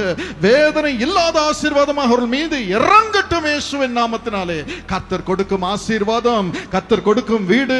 வேதனை இல்லாத ஆசீர்வாதமாக அவர்கள் மீது இறங்கட்டும் இயேசுவின் நாமத்தினாலே. கர்த்தர் கொடுக்கும் ஆசீர்வாதம், கர்த்தர் கொடுக்கும் வீடு,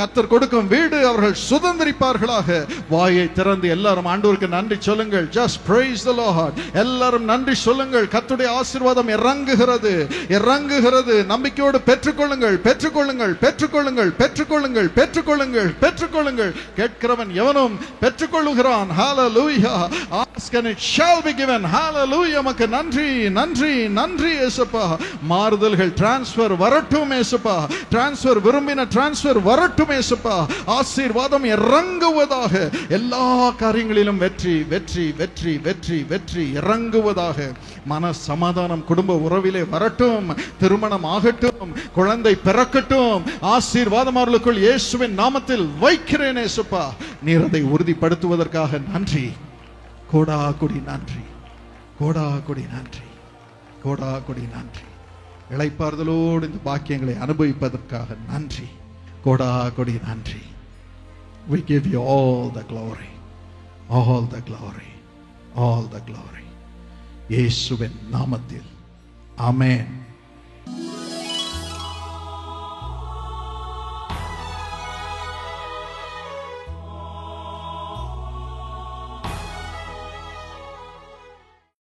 கர்த்தர் கொடுக்கும் வீடு அவர்கள் சுதந்திரிப்பார்களாக. வாயை திறந்து எல்லாரும் ஆண்டவருக்கு நன்றி சொல்லுங்கள். just praise the Lord. எல்லாரும் நன்றி சொல்லுங்கள். கர்த்தருடைய ஆசீர்வாதம் இறங்குகிறது, இறங்குகிறது. நம்பிக்கையோடு பெற்றுக்கொள்ளுங்கள், பெற்றுக்கொள்ளுங்கள், பெற்றுக்கொள்ளுங்கள், பெற்றுக்கொள்ளுங்கள், பெற்றுக்கொள்ளுங்கள், பெற்றுக்கொள்ளுங்கள். கேட்கிறவன் எவனும் பெற்றுக்கொள்ளுகிறான். hallelujah. ask and it shall be given. hallelujah. மக்கு நன்றி, நன்றி, நன்றி இயேசுப்பா. மாறுதல்கள் டிரான்ஸ்ஃபர் வரட்டும் இயேசுப்பா. டிரான்ஸ்ஃபர் விரும்பின டிரான்ஸ்ஃபர் வரட்டும் இயேசுப்பா. ஆசீர்வாதம் இறங்குவதாக. எல்லா காரியங்களிலும் வெற்றி, வெற்றி, வெற்றி, வெற்றி, வெற்றி இறங்குவதாக. மன சமாதானம் குடும்ப உறவிலே வரட்டும். திருமணம் ஆகட்டும், குழந்தை பிறக்கட்டும். ஆசீர்வாதம் அவர்களுக்குள் இயேசுவின் நாமத்தில் வைக்கிறேன் இயேசுப்பா. நீர் அதை உறுதிப்படுத்துவதற்காக நன்றி. கோடா கொடி நன்றி, கோடா கொடி நன்றி, கோடா கொடி நன்றி. இளைப்பாறுதலோடு இந்த பாக்கியங்களை அனுபவிப்பதற்காக நன்றி. கோடா கொடி நன்றி. We give you all the glory, all the glory, all the glory. இயேசுவின் நாமத்தில் ஆமென்.